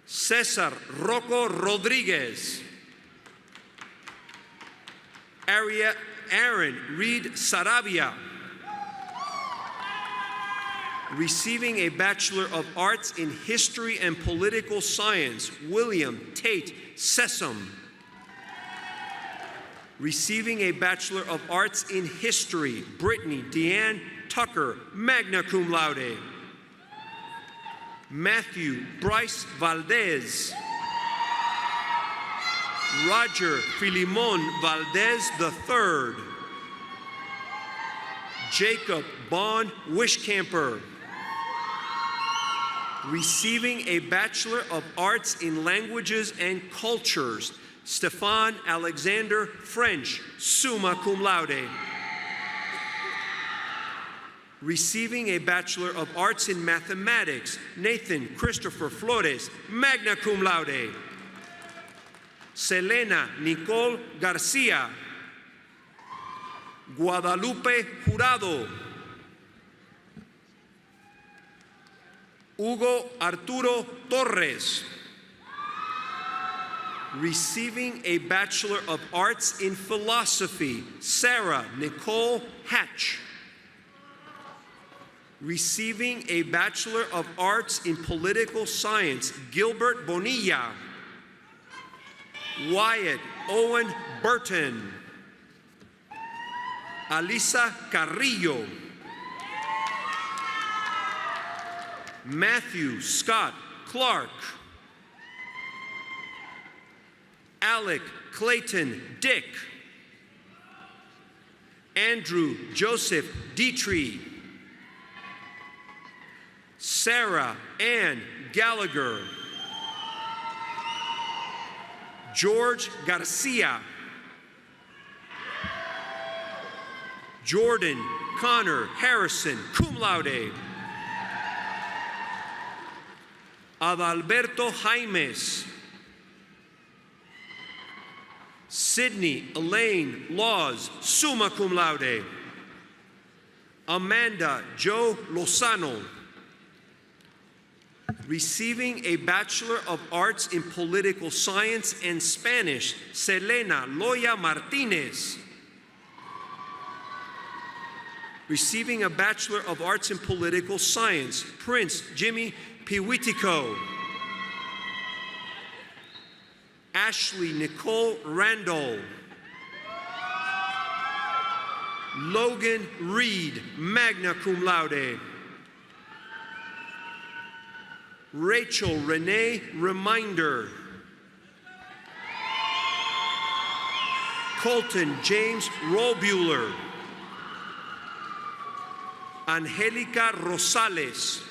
Cesar Rocco Rodriguez. Aaron Reed Sarabia. Receiving a Bachelor of Arts in History and Political Science, William Tate Sessom. Receiving a Bachelor of Arts in History, Brittany Deanne Tucker, magna cum laude. Matthew Bryce Valdez. Roger Filimon Valdez III. Jacob Bond Wishcamper. Receiving a Bachelor of Arts in Languages and Cultures, Stefan Alexander French, summa cum laude. Receiving a Bachelor of Arts in Mathematics, Nathan Christopher Flores, magna cum laude. Selena Nicole Garcia. Guadalupe Jurado. Hugo Arturo Torres. Receiving a Bachelor of Arts in Philosophy, Sarah Nicole Hatch. Receiving a Bachelor of Arts in Political Science, Gilbert Bonilla. Wyatt Owen Burton. Alisa Carrillo. Matthew Scott Clark. Alec Clayton Dick. Andrew Joseph Dietrich. Sarah Ann Gallagher. George Garcia. Jordan Connor Harrison, cum laude. Adalberto Jaimes. Sydney Elaine Laws, summa cum laude. Amanda Jo Lozano. Receiving a Bachelor of Arts in Political Science and Spanish, Selena Loya Martinez. Receiving a Bachelor of Arts in Political Science, Prince Jimmy Piwitico. Ashley Nicole Randall. Logan Reed, magna cum laude. Rachel Renee Reminder. Colton James Robuler. Angelica Rosales.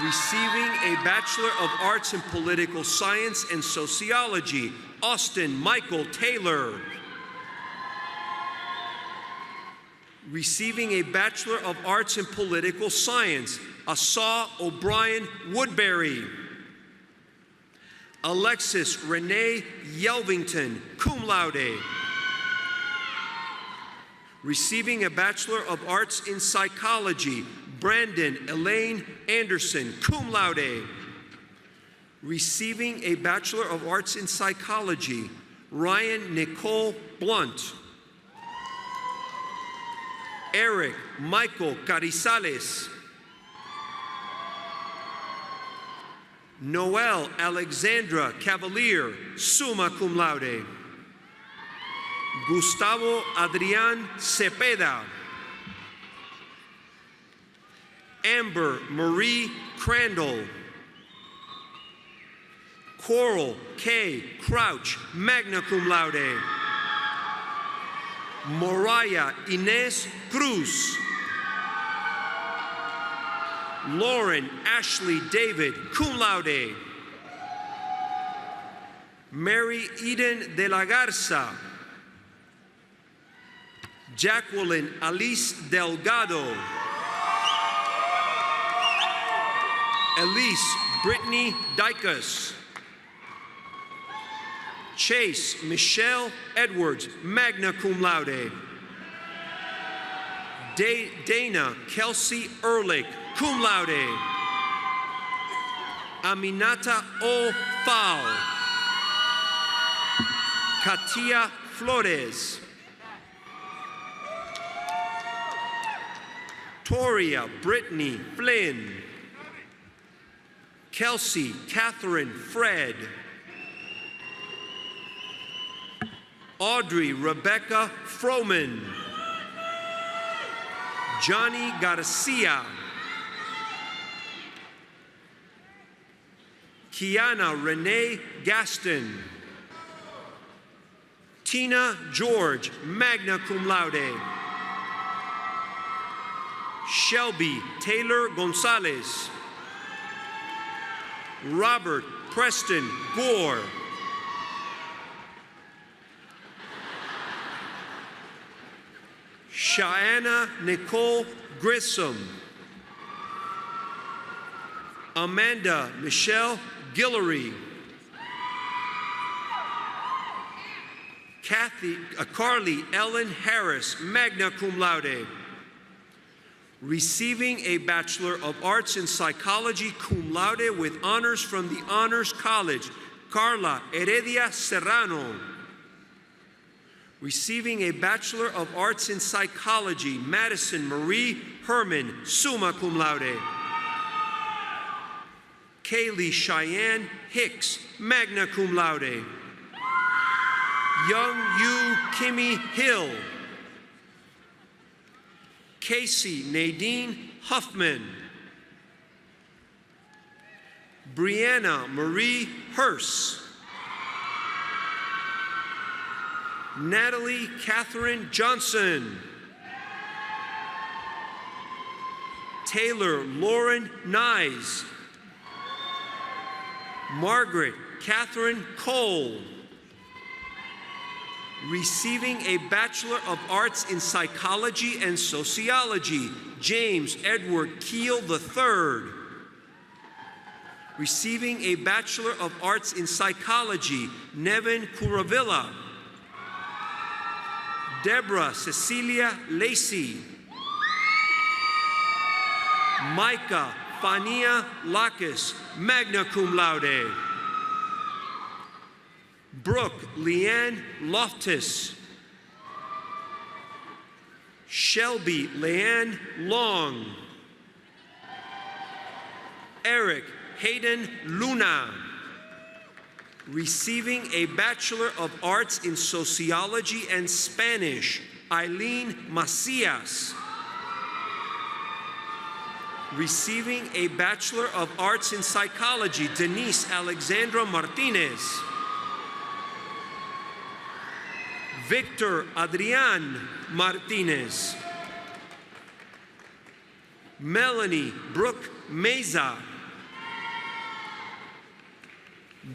Receiving a Bachelor of Arts in Political Science and Sociology, Austin Michael Taylor. Receiving a Bachelor of Arts in Political Science, Asa O'Brien Woodbury. Alexis Renee Yelvington, cum laude. Receiving a Bachelor of Arts in Psychology, Brandon Elaine Anderson, cum laude. Receiving a Bachelor of Arts in Psychology, Ryan Nicole Blunt. Eric Michael Carizales. Noel Alexandra Cavalier, summa cum laude. Gustavo Adrián Cepeda. Amber Marie Crandall. Coral K. Crouch, magna cum laude. Moraya Inez Cruz. Lauren Ashley David, cum laude. Mary Eden de la Garza. Jacqueline Alice Delgado. Elise Brittany Dicus. Chase Michelle Edwards, magna cum laude. Dana Kelsey Ehrlich, cum laude. Aminata O. Fal. Katia Flores. Toria Brittany Flynn. Kelsey Catherine Fred. Audrey Rebecca Froman. Johnny Garcia. Kiana Renee Gaston. Tina George, magna cum laude. Shelby Taylor Gonzalez. Robert Preston Gore. Shaana Nicole Grissom. Amanda Michelle Guillory. Carly Ellen Harris, magna cum laude. Receiving a Bachelor of Arts in Psychology, cum laude with honors from the Honors College, Carla Heredia Serrano. Receiving a Bachelor of Arts in Psychology, Madison Marie Herman, summa cum laude. Kaylee Cheyenne Hicks, magna cum laude. Young Yu Kimmy Hill. Casey Nadine Huffman. Brianna Marie Hurst. Natalie Catherine Johnson. Taylor Lauren Nyes. Margaret Catherine Cole. Receiving a Bachelor of Arts in Psychology and Sociology, James Edward Keel III. Receiving a Bachelor of Arts in Psychology, Nevin Curavilla. Deborah Cecilia Lacey. Micah Fania Lacus, magna cum laude. Brooke Leanne Loftus. Shelby Leanne Long. Eric Hayden Luna. Receiving a Bachelor of Arts in Sociology and Spanish, Eileen Macias. Receiving a Bachelor of Arts in Psychology, Denise Alexandra Martinez. Victor Adrian Martinez. Melanie Brooke Meza.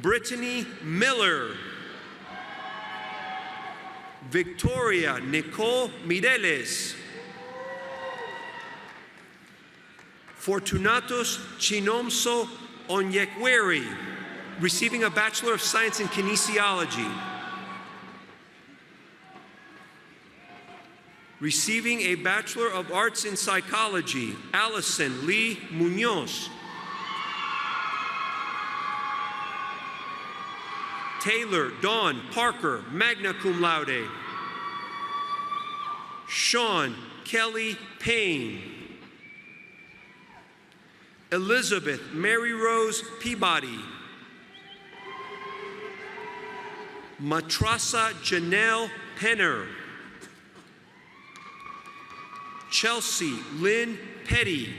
Brittany Miller. Victoria Nicole Mireles. Fortunatus Chinomso Onyekweri, receiving a Bachelor of Science in Kinesiology. Receiving a Bachelor of Arts in Psychology, Allison Lee Munoz. Taylor Dawn Parker, magna cum laude. Sean Kelly Payne. Elizabeth Mary Rose Peabody. Matrasa Janelle Penner. Chelsea Lynn Petty.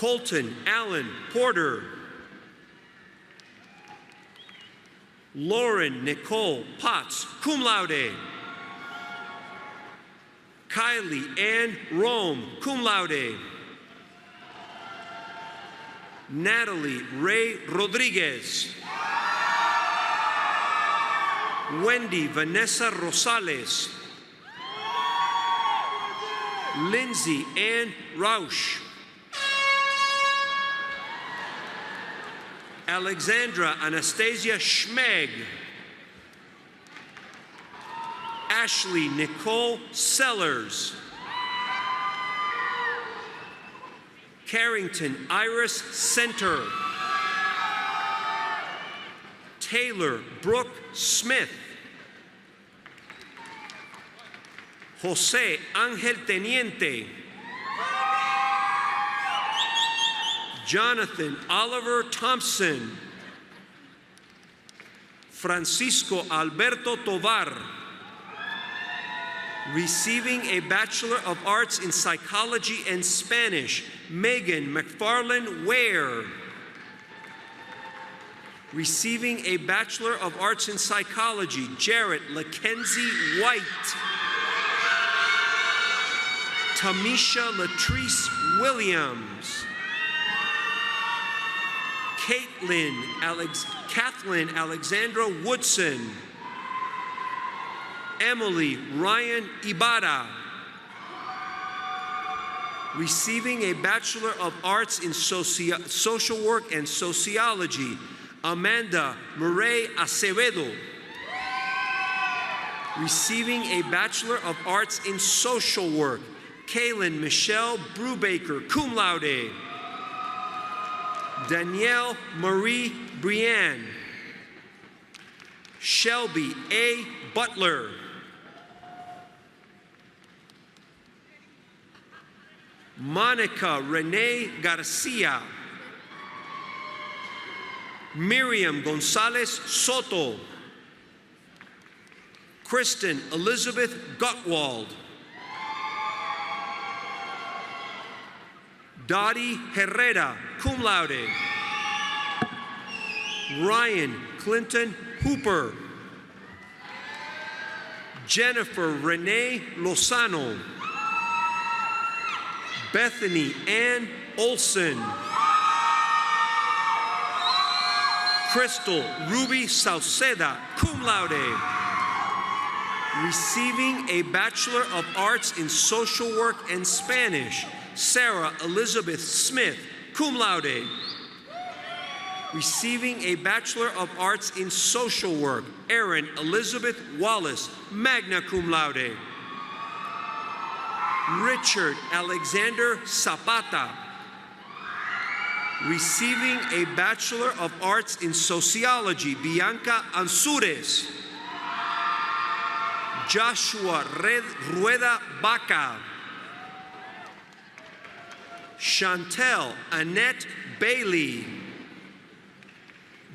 Colton Allen Porter. Lauren Nicole Potts, cum laude. Kylie Ann Rome, cum laude. Natalie Ray Rodriguez. Wendy Vanessa Rosales. Lindsay Ann Rausch. Alexandra Anastasia Schmeg. Ashley Nicole Sellers. Carrington Iris Center. Taylor Brooke Smith. Jose Angel Teniente. Jonathan Oliver Thompson. Francisco Alberto Tovar. Receiving a Bachelor of Arts in Psychology and Spanish, Megan McFarland Ware. Receiving a Bachelor of Arts in Psychology, Jarrett Mackenzie White. Tamisha Latrice Williams. Kathleen Alexandra Woodson. Emily Ryan Ibarra. Receiving a Bachelor of Arts in Social Work and Sociology, Amanda Murray Acevedo. Receiving a Bachelor of Arts in Social Work, Kaylin Michelle Brubaker, cum laude. Danielle Marie Brienne. Shelby A. Butler. Monica Renee Garcia. Miriam Gonzalez Soto. Kristen Elizabeth Gottwald. Dottie Herrera, cum laude. Ryan Clinton Hooper. Jennifer Renee Lozano. Bethany Ann Olson. Crystal Ruby Sauceda, cum laude. Receiving a Bachelor of Arts in Social Work and Spanish, Sarah Elizabeth Smith, cum laude. Receiving a Bachelor of Arts in Social Work, Erin Elizabeth Wallace, magna cum laude. Richard Alexander Zapata. Receiving a Bachelor of Arts in Sociology, Bianca Ansures. Joshua Rueda Baca. Chantel Annette Bailey.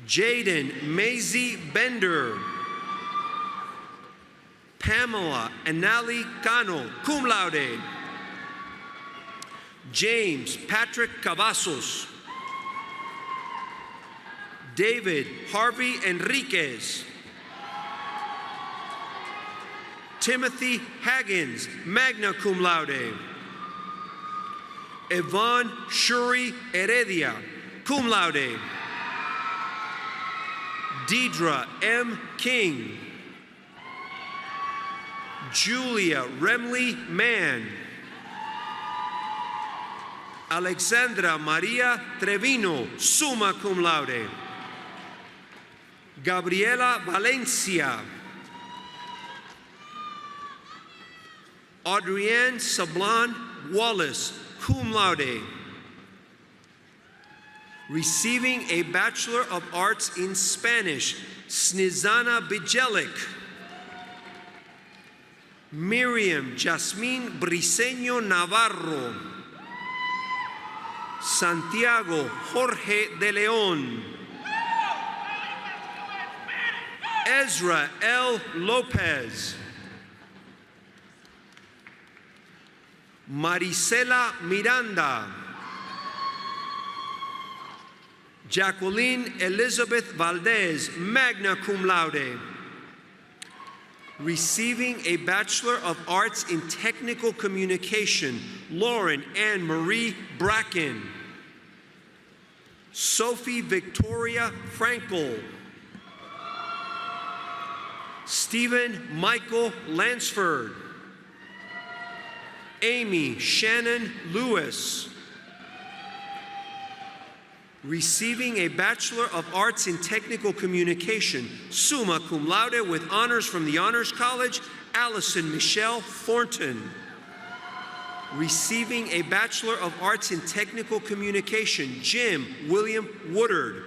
Jaden Maisie Bender. Pamela Anali Cano, cum laude. James Patrick Cavazos. David Harvey Enriquez. Timothy Haggins, magna cum laude. Yvonne Shuri Heredia, cum laude. Deidre M. King. Julia Remley Mann. Alexandra Maria Trevino, summa cum laude. Gabriela Valencia. Adrienne Sablan Wallace, cum laude. Receiving a Bachelor of Arts in Spanish, Snizana Bijelic. Miriam Jasmine Briseño Navarro. Santiago Jorge de León. Ezra L. Lopez. Marisela Miranda. Jacqueline Elizabeth Valdez, magna cum laude. Receiving a Bachelor of Arts in Technical Communication, Lauren Ann Marie Bracken. Sophie Victoria Frankel. Stephen Michael Lansford. Amy Shannon Lewis. Receiving a Bachelor of Arts in Technical Communication, summa cum laude with honors from the Honors College, Allison Michelle Thornton. Receiving a Bachelor of Arts in Technical Communication, Jim William Woodard.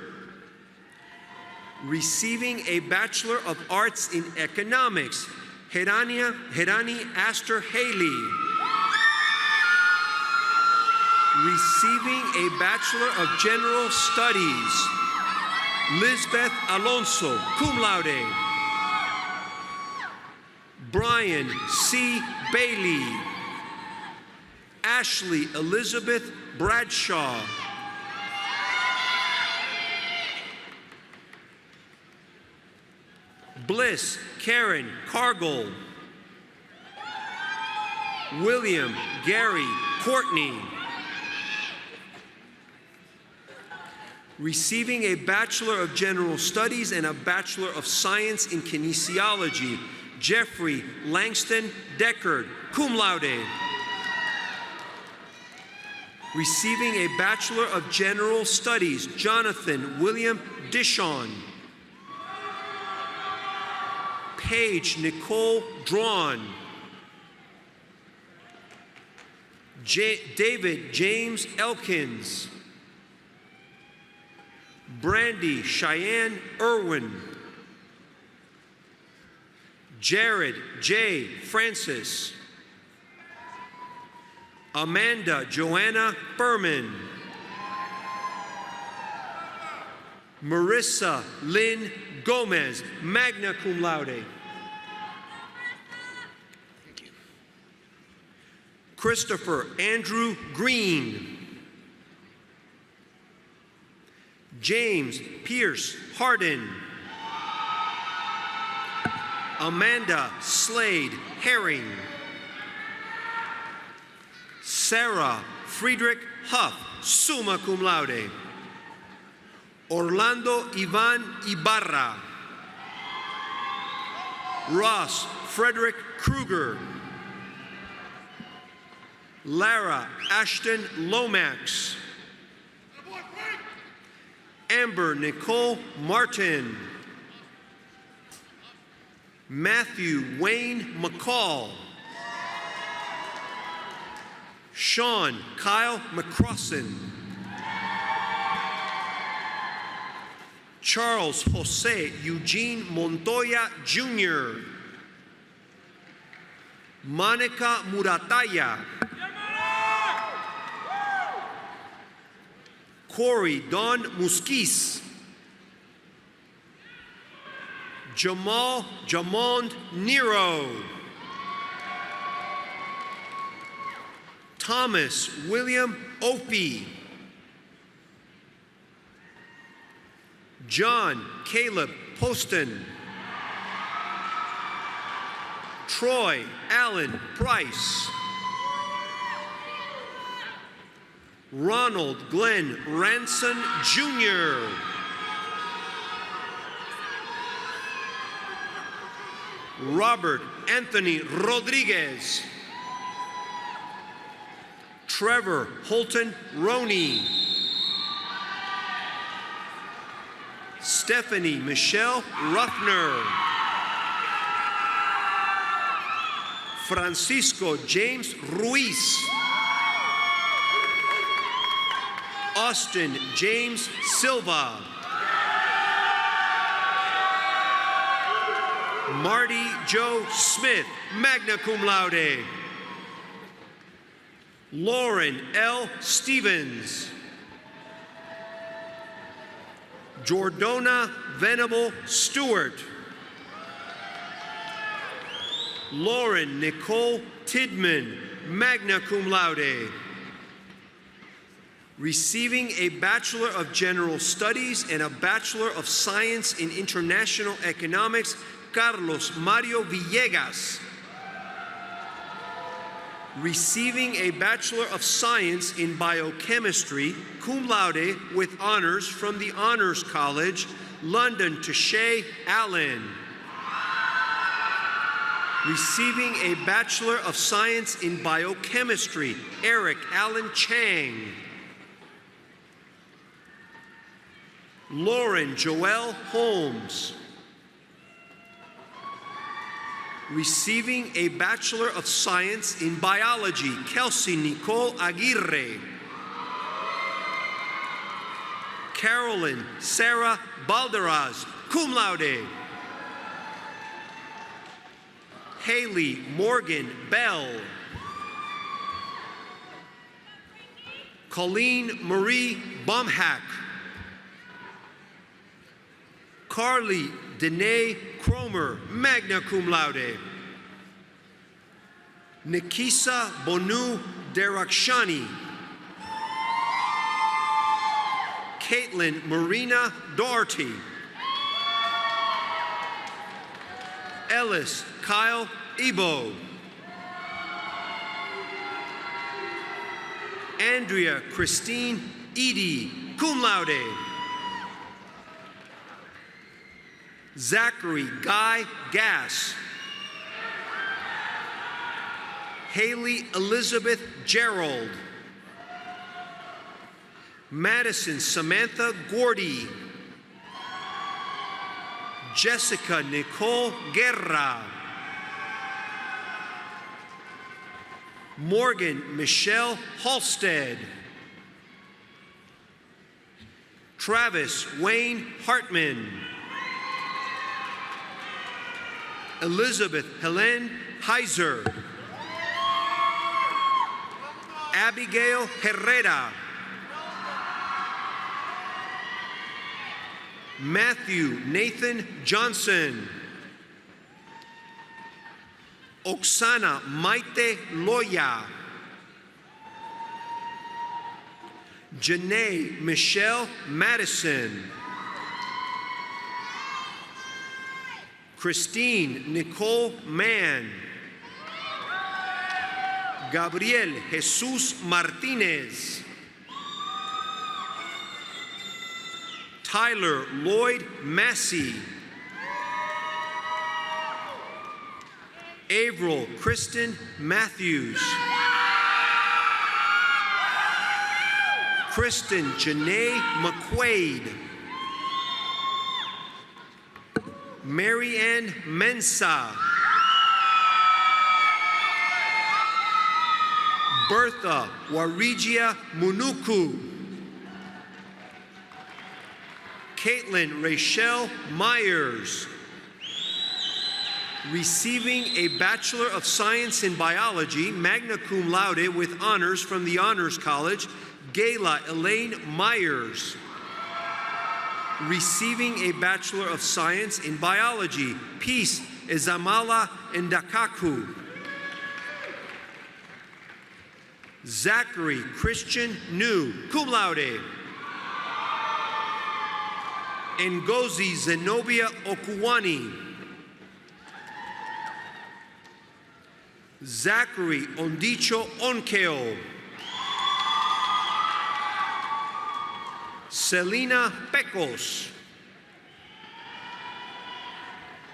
Receiving a Bachelor of Arts in Economics, Herani Astor Haley. Receiving a Bachelor of General Studies, Lisbeth Alonso, cum laude. Brian C. Bailey. Ashley Elizabeth Bradshaw. Bliss Karen Cargill. William Gary Courtney. Receiving a Bachelor of General Studies and a Bachelor of Science in Kinesiology, Jeffrey Langston Deckard, cum laude. Receiving a Bachelor of General Studies, Jonathan William Dishon. Paige Nicole Drawn. David James Elkins. Brandy Cheyenne Irwin. Jared J. Francis. Amanda Joanna Furman. Marissa Lynn Gomez, magna cum laude. Thank you. Christopher Andrew Green. James Pierce Hardin. Amanda Slade Herring. Sarah Friedrich Huff, summa cum laude. Orlando Ivan Ibarra. Ross Frederick Kruger. Lara Ashton Lomax. Amber Nicole Martin. Matthew Wayne McCall. Sean Kyle McCrossan. Charles Jose Eugene Montoya Jr. Monica Murataya. Corey Don Musquiz. Jamal Jamond Nero. Thomas William Opie. John Caleb Poston. Troy Allen Price. Ronald Glenn Ranson Jr. Robert Anthony Rodriguez. Trevor Holton Roney. Stephanie Michelle Ruffner. Francisco James Ruiz. Austin James Silva. Marty Joe Smith, magna cum laude. Lauren L. Stevens. Jordona Venable Stewart. Lauren Nicole Tidman, magna cum laude. Receiving a Bachelor of General Studies and a Bachelor of Science in International Economics, Carlos Mario Villegas. Receiving a Bachelor of Science in Biochemistry, cum laude with honors from the Honors College, London Tashay Allen. Receiving a Bachelor of Science in Biochemistry, Eric Allen Chang. Lauren Joelle Holmes. Receiving a Bachelor of Science in Biology, Kelsey Nicole Aguirre. Carolyn Sarah Balderas, cum laude. Haley Morgan Bell. Colleen Marie Bumhack. Carly Danae Cromer, magna cum laude. Nikisa Bonu Derakshani. Caitlin Marina Doherty. Ellis Kyle Ebo. Andrea Christine Edie, cum laude. Zachary Guy Gass. Haley Elizabeth Gerald. Madison Samantha Gordy. Jessica Nicole Guerra. Morgan Michelle Halstead. Travis Wayne Hartman. Elizabeth Helene Heiser. Abigail Herrera. Matthew Nathan Johnson. Oksana Maite Loya. Janae Michelle Madison. Christine Nicole Mann. Gabriel Jesus Martinez. Tyler Lloyd Massey. Avril Kristen Matthews. Kristen Janae McQuaid. Mary Ann Mensa. Bertha Warigia Munuku. Caitlin Rachel Myers. Receiving a Bachelor of Science in Biology, magna cum laude with honors from the Honors College, Gayla Elaine Myers. Receiving a Bachelor of Science in Biology, Peace Ezamala Ndakaku. Zachary Christian New, cum laude. Ngozi Zenobia Okuwani. Zachary Ondicho Onkeo. Selena Pecos.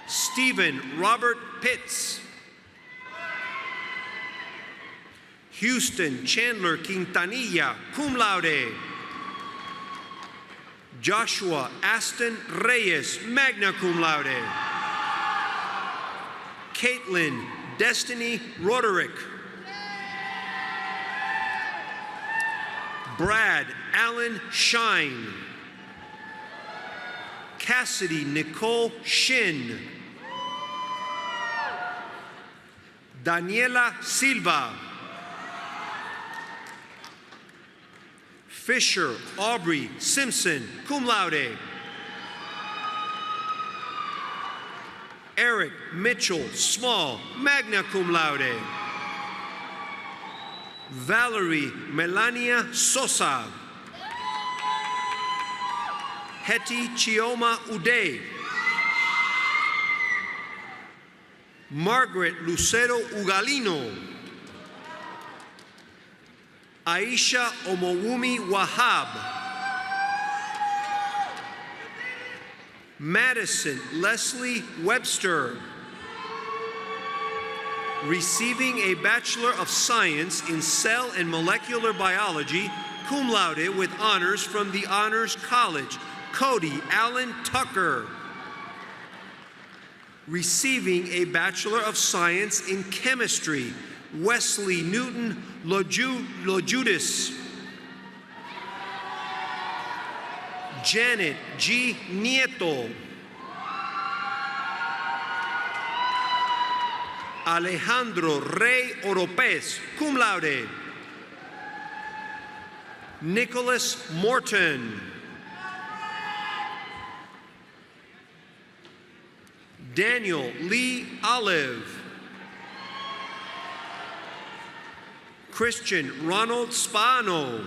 Stephen Robert Pitts. Houston Chandler Quintanilla, cum laude. Joshua Aston Reyes, magna cum laude. Caitlin Destiny Roderick. Brad Allen Shine. Cassidy Nicole Shin. Daniela Silva. Fisher Aubrey Simpson, cum laude. Eric Mitchell Small, magna cum laude. Valerie Melania Sosa. Hetty Chioma Uday. Margaret Lucero Ugalino. Aisha Omowumi Wahab. Madison Leslie Webster. Receiving a Bachelor of Science in Cell and Molecular Biology, cum laude with honors from the Honors College, Cody Allen Tucker. Receiving a Bachelor of Science in Chemistry, Wesley Newton Lojudis. Janet G. Nieto. Alejandro Rey Oropez, cum laude. Nicholas Morton. Daniel Lee Olive. Christian Ronald Spano.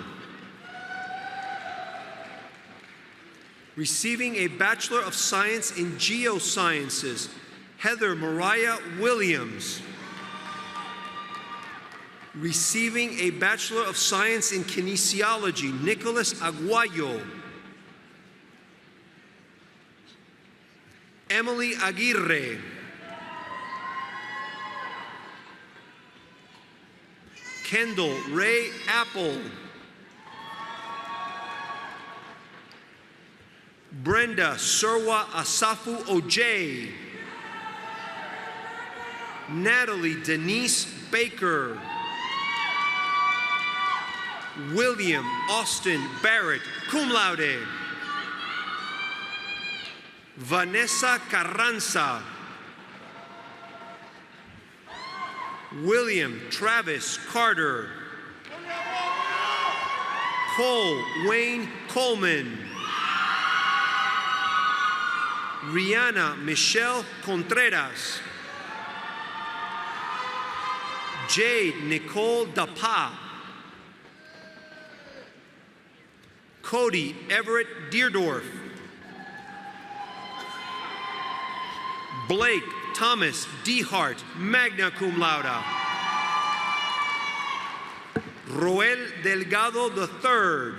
Receiving a Bachelor of Science in Geosciences, Heather Mariah Williams. Receiving a Bachelor of Science in Kinesiology, Nicholas Aguayo. Emily Aguirre. Kendall Ray Apple. Brenda Surwa Asafu Ojay. Natalie Denise Baker. William Austin Barrett, cum laude. Vanessa Carranza. William Travis Carter. Cole Wayne Coleman. Rihanna Michelle Contreras. Jade Nicole Dapa. Cody Everett Deerdorf. Blake Thomas Dehart, magna cum laude. Roel Delgado III.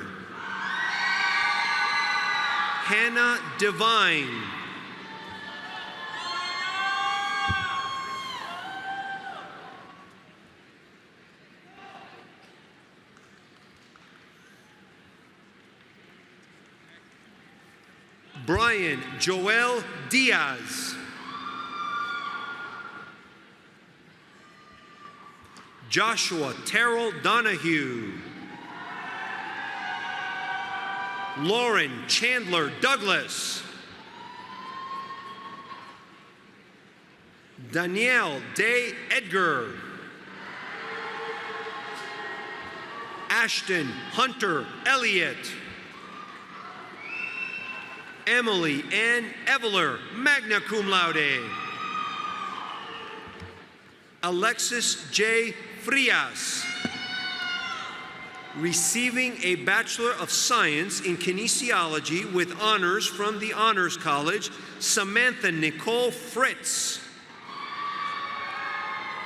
Hannah Devine. Brian Joel Diaz. Joshua Terrell Donahue. Lauren Chandler Douglas. Danielle Day Edgar. Ashton Hunter Elliott. Emily Ann Eveler, magna cum laude. Alexis J. Frias. Receiving a Bachelor of Science in Kinesiology with honors from the Honors College, Samantha Nicole Fritz.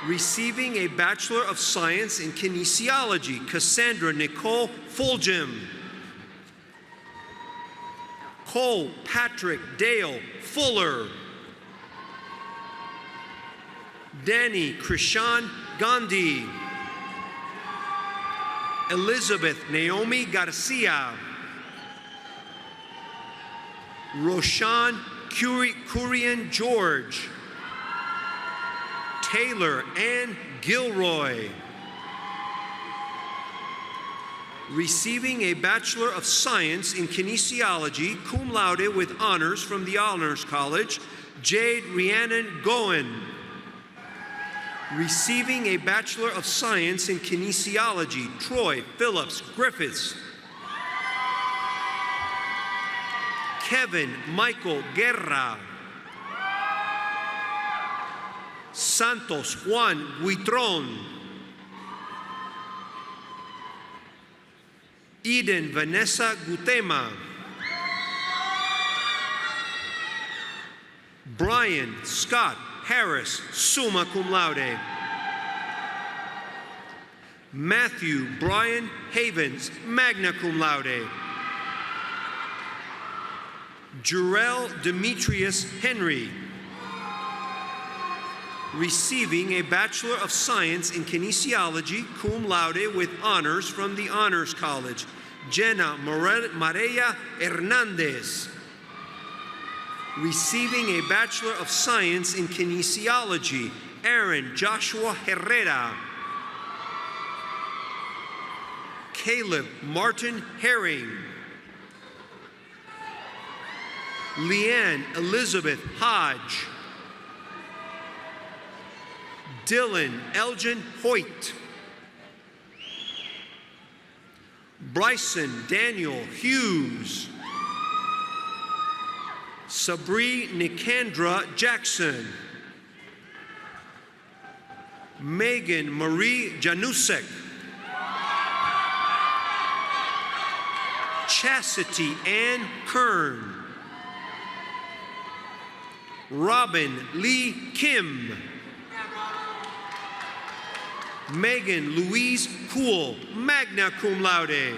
Receiving a Bachelor of Science in Kinesiology, Cassandra Nicole Fulgham. Cole Patrick Dale Fuller. Danny Krishan Gandhi. Elizabeth Naomi Garcia. Roshan Kurian George. Taylor Ann Gilroy. Receiving a Bachelor of Science in Kinesiology, cum laude with honors from the Honors College, Jade Rhiannon Goen. Receiving a Bachelor of Science in Kinesiology, Troy Phillips Griffiths. Kevin Michael Guerra. Santos Juan Guitron. Eden Vanessa Gutema. Brian Scott Harris, summa cum laude. Matthew Brian Havens, magna cum laude. Jarrell Demetrius Henry, receiving a Bachelor of Science in Kinesiology, cum laude with honors from the Honors College, Jenna Maria Hernandez, receiving a Bachelor of Science in Kinesiology, Aaron Joshua Herrera, Caleb Martin Herring, Leanne Elizabeth Hodge, Dylan Elgin Hoyt, Bryson Daniel Hughes, Sabri Nikandra Jackson, Megan Marie Janusek, Chastity Ann Kern, Robin Lee Kim, Megan Louise Poole, magna cum laude.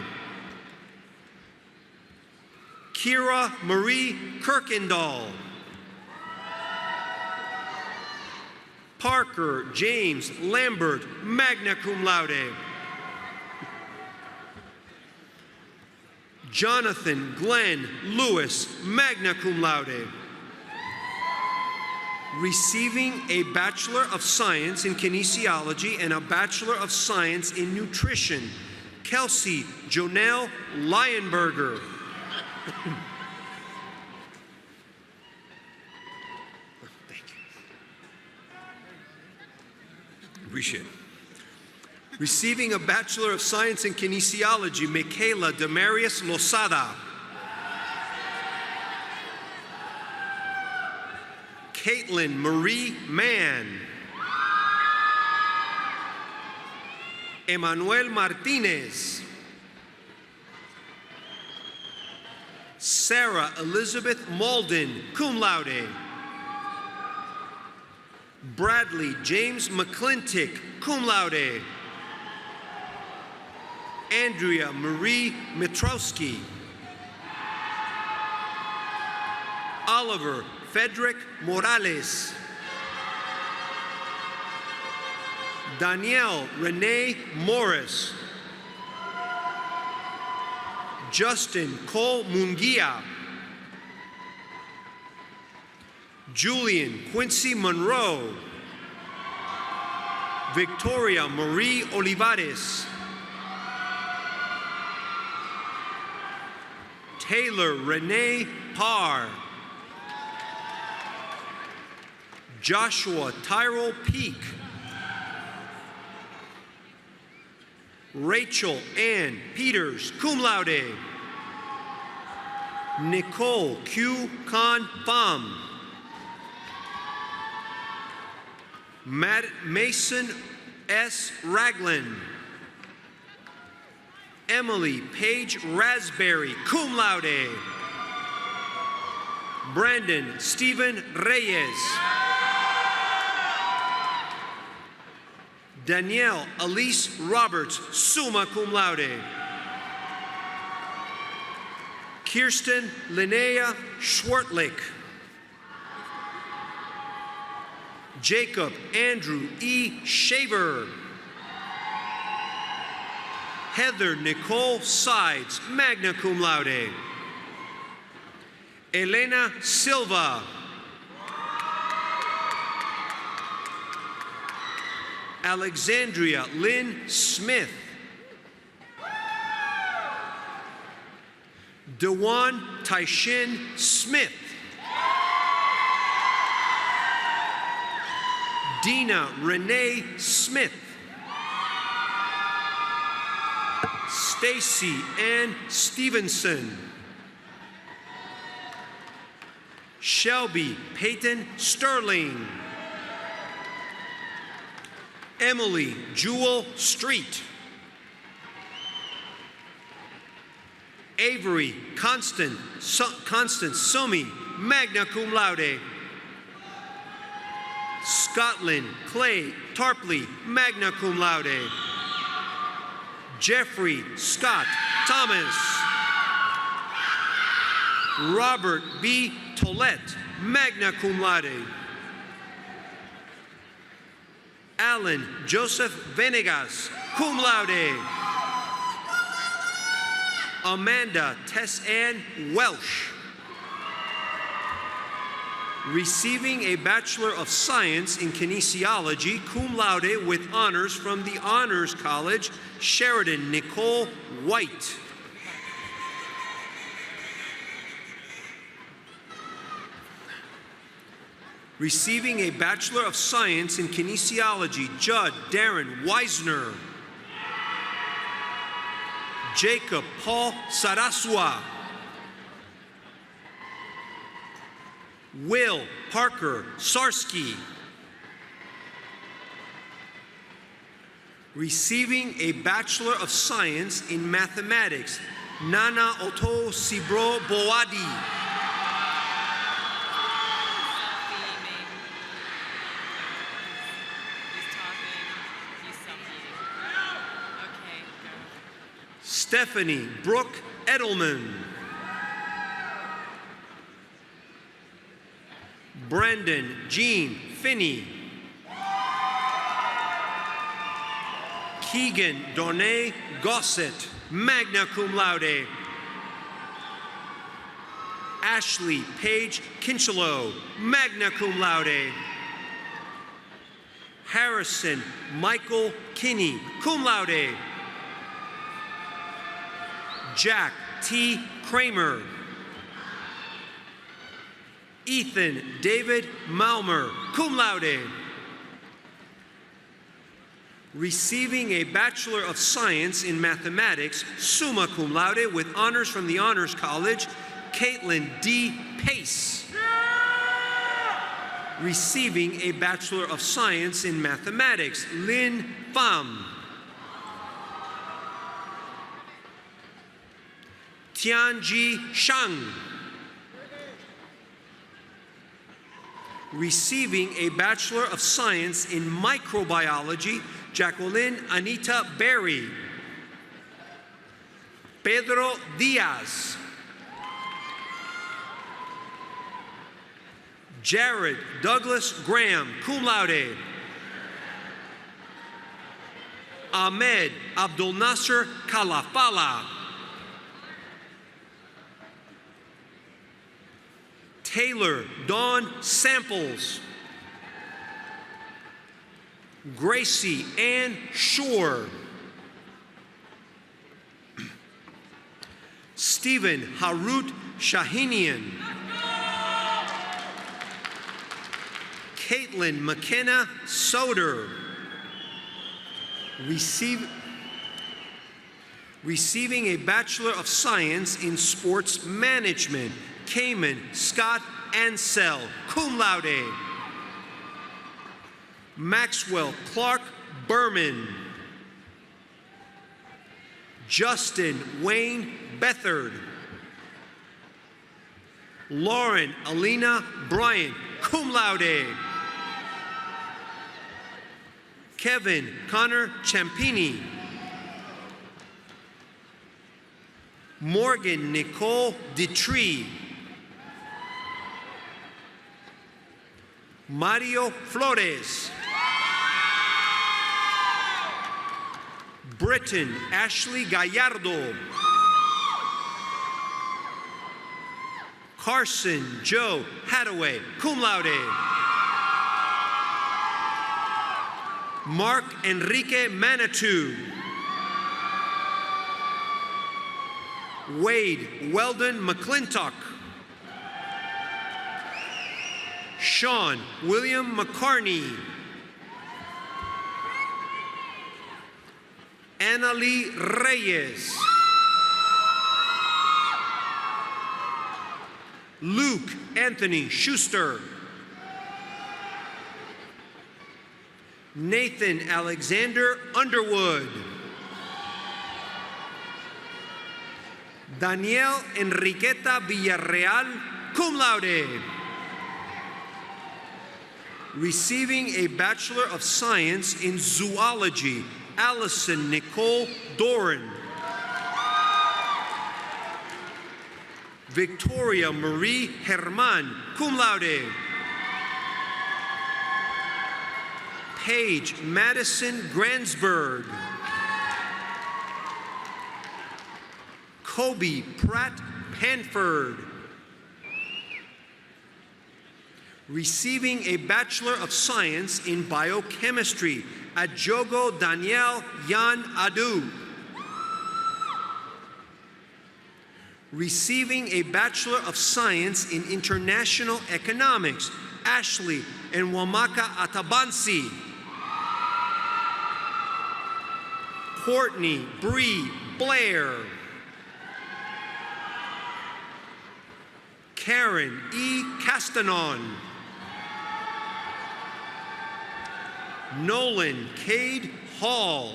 Kira Marie Kirkendall, Parker James Lambert, magna cum laude. Jonathan Glenn Lewis, magna cum laude. Receiving a Bachelor of Science in Kinesiology and a Bachelor of Science in Nutrition, Kelsey Jonelle Lionberger. Thank you. Appreciate it. Receiving a Bachelor of Science in Kinesiology, Michaela Demarius Losada. Caitlin Marie Mann. Emmanuel Martinez. Sarah Elizabeth Malden, cum laude. Bradley James McClintock, cum laude. Andrea Marie Mitrowski. Oliver Frederick Morales. Danielle Renee Morris. Justin Cole Munguia. Julian Quincy Monroe. Victoria Marie Olivares. Taylor Renee Parr. Joshua Tyrell Peak. Rachel Ann Peters, cum laude. Nicole Q. Khan Pham. Mason S. Ragland. Emily Page Raspberry, cum laude. Brandon Stephen Reyes. Danielle Elise Roberts, summa cum laude. Kirsten Linnea Schwartlick. Jacob Andrew E. Shaver. Heather Nicole Sides, magna cum laude. Elena Silva. Alexandria Lynn Smith. Dewan Taishin Smith. Dina Renee Smith. Stacy Ann Stevenson. Shelby Peyton Sterling. Emily Jewel Street. Avery Constance Sumi, magna cum laude. Scotland Clay Tarpley, magna cum laude. Jeffrey Scott Thomas. Robert B. Tollett, magna cum laude. Alan Joseph Venegas, cum laude. Amanda Tess Ann Welsh. Receiving a Bachelor of Science in Kinesiology, cum laude with honors from the Honors College, Sheridan Nicole White. Receiving a Bachelor of Science in Kinesiology, Judd Darren Weisner. Jacob Paul Sarasua. Will Parker Sarsky. Receiving a Bachelor of Science in Mathematics, Nana Oto Sibro Boadi. Stephanie Brooke Edelman. Brandon Jean Finney. Keegan Dornay Gossett, magna cum laude. Ashley Paige Kinchelo, magna cum laude. Harrison Michael Kinney, cum laude. Jack T. Kramer. Ethan David Malmer, cum laude. Receiving a Bachelor of Science in Mathematics, summa cum laude with honors from the Honors College, Caitlin D. Pace. Receiving a Bachelor of Science in Mathematics, Lin Pham. Tianji Shang. Receiving a Bachelor of Science in Microbiology, Jacqueline Anita Berry. Pedro Diaz. Jared Douglas Graham, cum laude. Ahmed Abdul Nasser Kalafala. Taylor Dawn Samples. Gracie Ann Shore. Stephen Harut Shahinian. Caitlin McKenna Soder. Receiving a Bachelor of Science in Sports Management, Cayman Scott Ansell, cum laude. Maxwell Clark Berman. Justin Wayne Bethard. Lauren Alina Bryant, cum laude. Kevin Connor Champini. Morgan Nicole Detree. Mario Flores. Britton Ashley Gallardo. Carson Joe Hadaway, cum laude. Mark Enrique Manitou. Wade Weldon McClintock. Sean William McCarney. Annalie Reyes. Luke Anthony Schuster. Nathan Alexander Underwood. Danielle Enriqueta Villarreal, cum laude. Receiving a Bachelor of Science in Zoology, Allison Nicole Doran. Victoria Marie Herman, cum laude. Paige Madison Gransberg. Kobe Pratt Panford. Receiving a Bachelor of Science in Biochemistry, Adjogo Danielle Yan Adu. Receiving a Bachelor of Science in International Economics, Ashley Nwamaka Atabansi. Courtney Bree Blair. Karen E. Castanon. Nolan Cade Hall.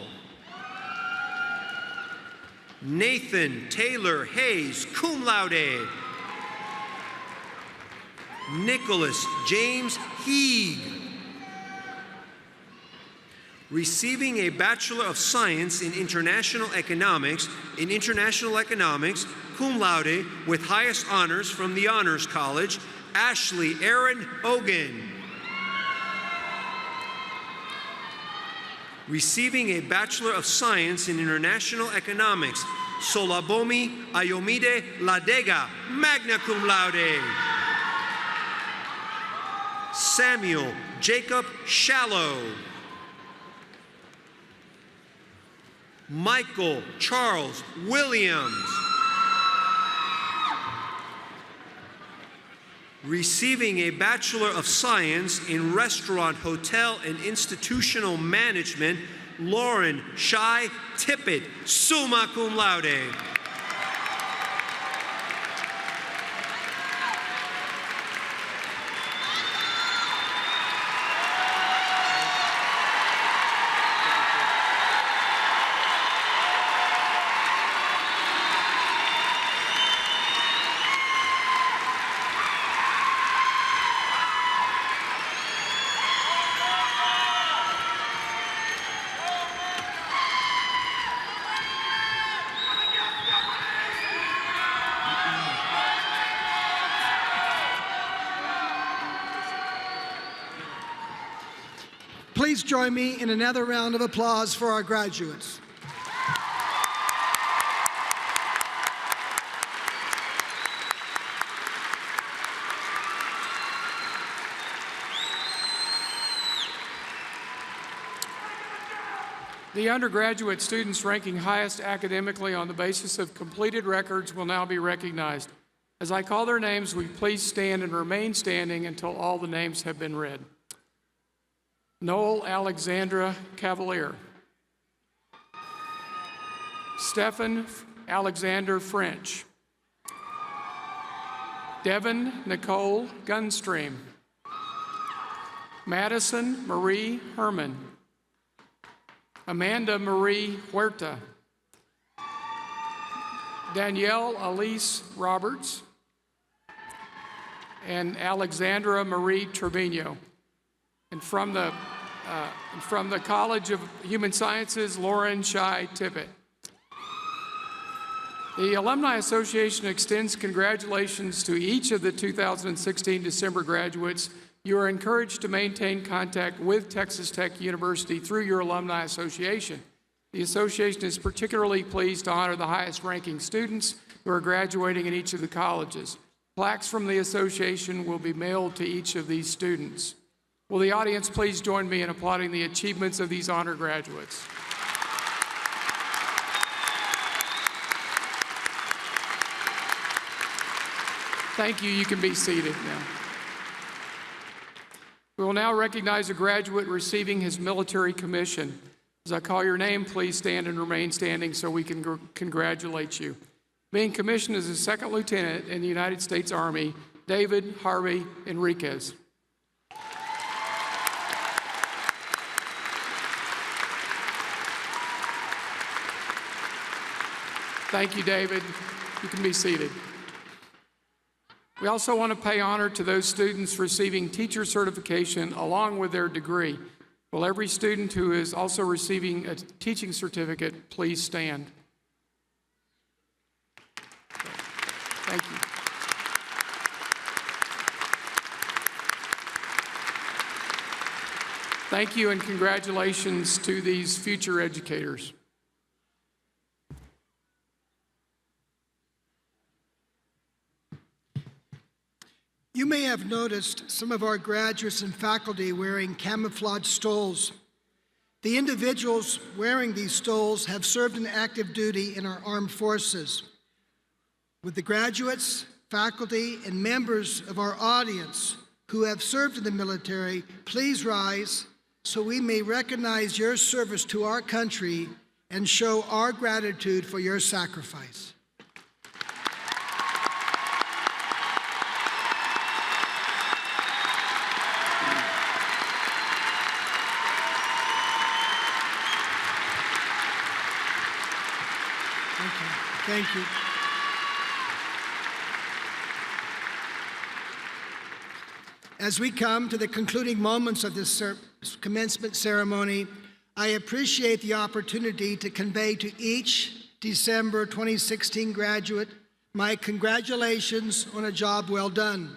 Nathan Taylor Hayes, cum laude. Nicholas James Heeg. Receiving a Bachelor of Science in International Economics, cum laude, with highest honors from the Honors College, Ashley Aaron Hogan. Receiving a Bachelor of Science in International Economics, Solabomi Ayomide Ladega, magna cum laude. Samuel Jacob Shallow. Michael Charles Williams. Receiving a Bachelor of Science in Restaurant, Hotel, and Institutional Management, Lauren Shai Tippett, summa cum laude. Please join me in another round of applause for our graduates. The undergraduate students ranking highest academically on the basis of completed records will now be recognized. As I call their names, will you please stand and remain standing until all the names have been read. Noel Alexandra Cavalier. Stephen Alexander French. Devin Nicole Gunstream. Madison Marie Herman. Amanda Marie Huerta. Danielle Elise Roberts. And Alexandra Marie Trevino. And from the College of Human Sciences, Lauren Shai Tippett. The Alumni Association extends congratulations to each of the 2016 December graduates. You are encouraged to maintain contact with Texas Tech University through your Alumni Association. The association is particularly pleased to honor the highest-ranking students who are graduating in each of the colleges. Plaques from the association will be mailed to each of these students. Will the audience please join me in applauding the achievements of these honor graduates? Thank you. You can be seated now. We will now recognize a graduate receiving his military commission. As I call your name, please stand and remain standing so we can congratulate you. Being commissioned as a second lieutenant in the United States Army, David Harvey Enriquez. Thank you, David. You can be seated. We also want to pay honor to those students receiving teacher certification along with their degree. Will every student who is also receiving a teaching certificate please stand? Thank you. Thank you and congratulations to these future educators. You may have noticed some of our graduates and faculty wearing camouflage stoles. The individuals wearing these stoles have served in active duty in our armed forces. With the graduates, faculty, and members of our audience who have served in the military, please rise so we may recognize your service to our country and show our gratitude for your sacrifice. Thank you. As we come to the concluding moments of this commencement ceremony, I appreciate the opportunity to convey to each December 2016 graduate my congratulations on a job well done.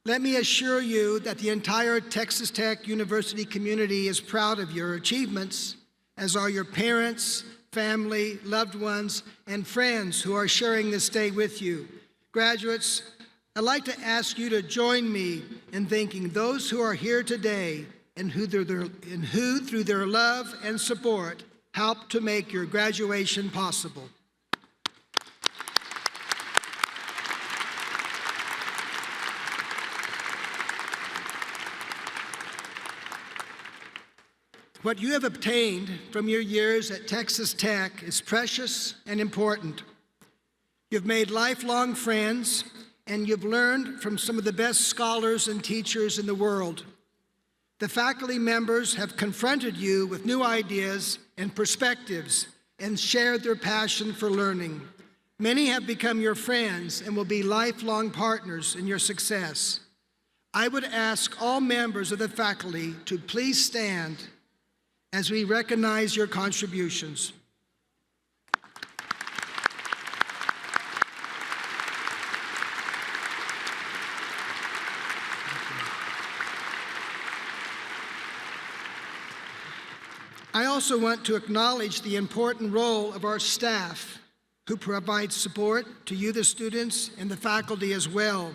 Let me assure you that the entire Texas Tech University community is proud of your achievements, as are your parents, family, loved ones, and friends who are sharing this day with you. Graduates, I'd like to ask you to join me in thanking those who are here today and who through their love and support helped to make your graduation possible. What you have obtained from your years at Texas Tech is precious and important. You've made lifelong friends, and you've learned from some of the best scholars and teachers in the world. The faculty members have confronted you with new ideas and perspectives and shared their passion for learning. Many have become your friends and will be lifelong partners in your success. I would ask all members of the faculty to please stand as we recognize your contributions. I also want to acknowledge the important role of our staff, who provide support to you, the students, and the faculty as well.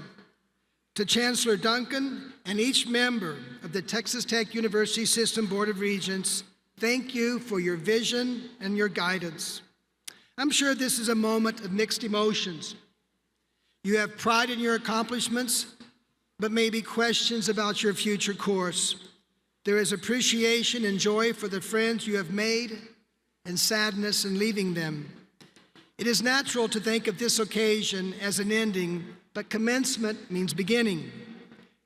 To Chancellor Duncan and each member of the Texas Tech University System Board of Regents, thank you for your vision and your guidance. I'm sure this is a moment of mixed emotions. You have pride in your accomplishments, but maybe questions about your future course. There is appreciation and joy for the friends you have made and sadness in leaving them. It is natural to think of this occasion as an ending, but commencement means beginning.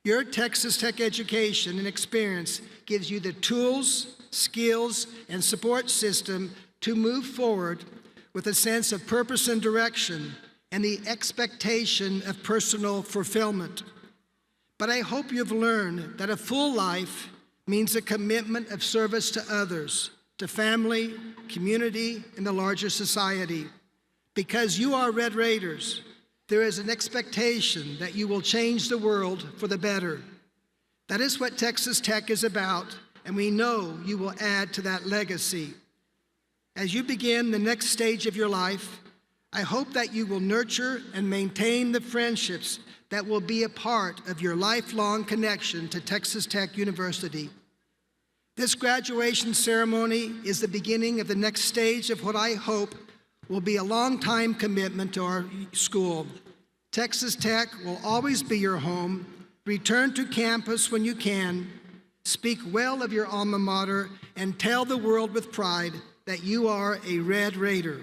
Your Texas Tech education and experience gives you the tools, skills, and support system to move forward with a sense of purpose and direction and the expectation of personal fulfillment. But I hope you've learned that a full life means a commitment of service to others, to family, community, and the larger society. Because you are Red Raiders, there is an expectation that you will change the world for the better. That is what Texas Tech is about, and we know you will add to that legacy. As you begin the next stage of your life, I hope that you will nurture and maintain the friendships that will be a part of your lifelong connection to Texas Tech University. This graduation ceremony is the beginning of the next stage of what I hope will be a long-time commitment to our school. Texas Tech will always be your home. Return to campus when you can. Speak well of your alma mater and tell the world with pride that you are a Red Raider.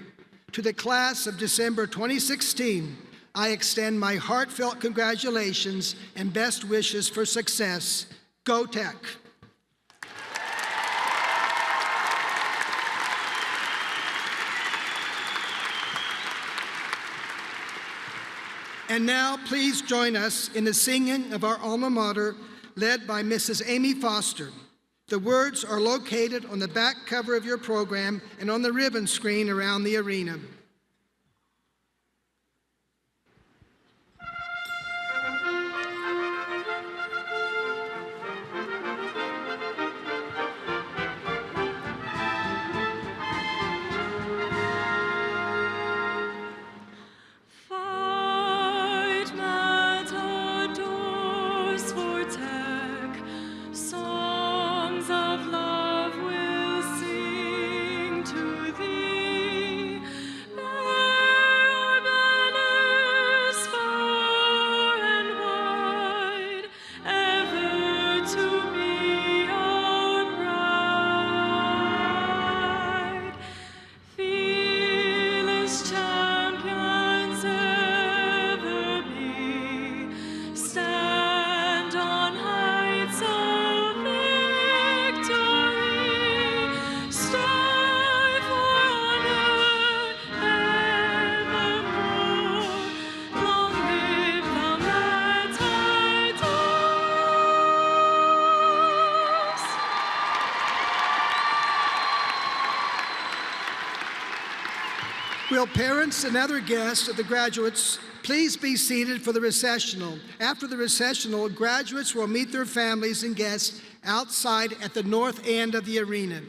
To the class of December 2016, I extend my heartfelt congratulations and best wishes for success. Go Tech! And now, please join us in the singing of our alma mater, led by Mrs. Amy Foster. The words are located on the back cover of your program and on the ribbon screen around the arena. Fight matadors for Tech, songs of love will sing to thee. Bear our banners far and wide, ever to be our pride. Fearless champions ever be, stand on heights of victory, strive for honor evermore. Long live the matadors! Will parents and other guests of the graduates please be seated for the recessional? After the recessional, graduates will meet their families and guests outside at the north end of the arena.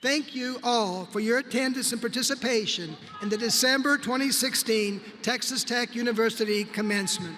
Thank you all for your attendance and participation in the December 2016 Texas Tech University Commencement.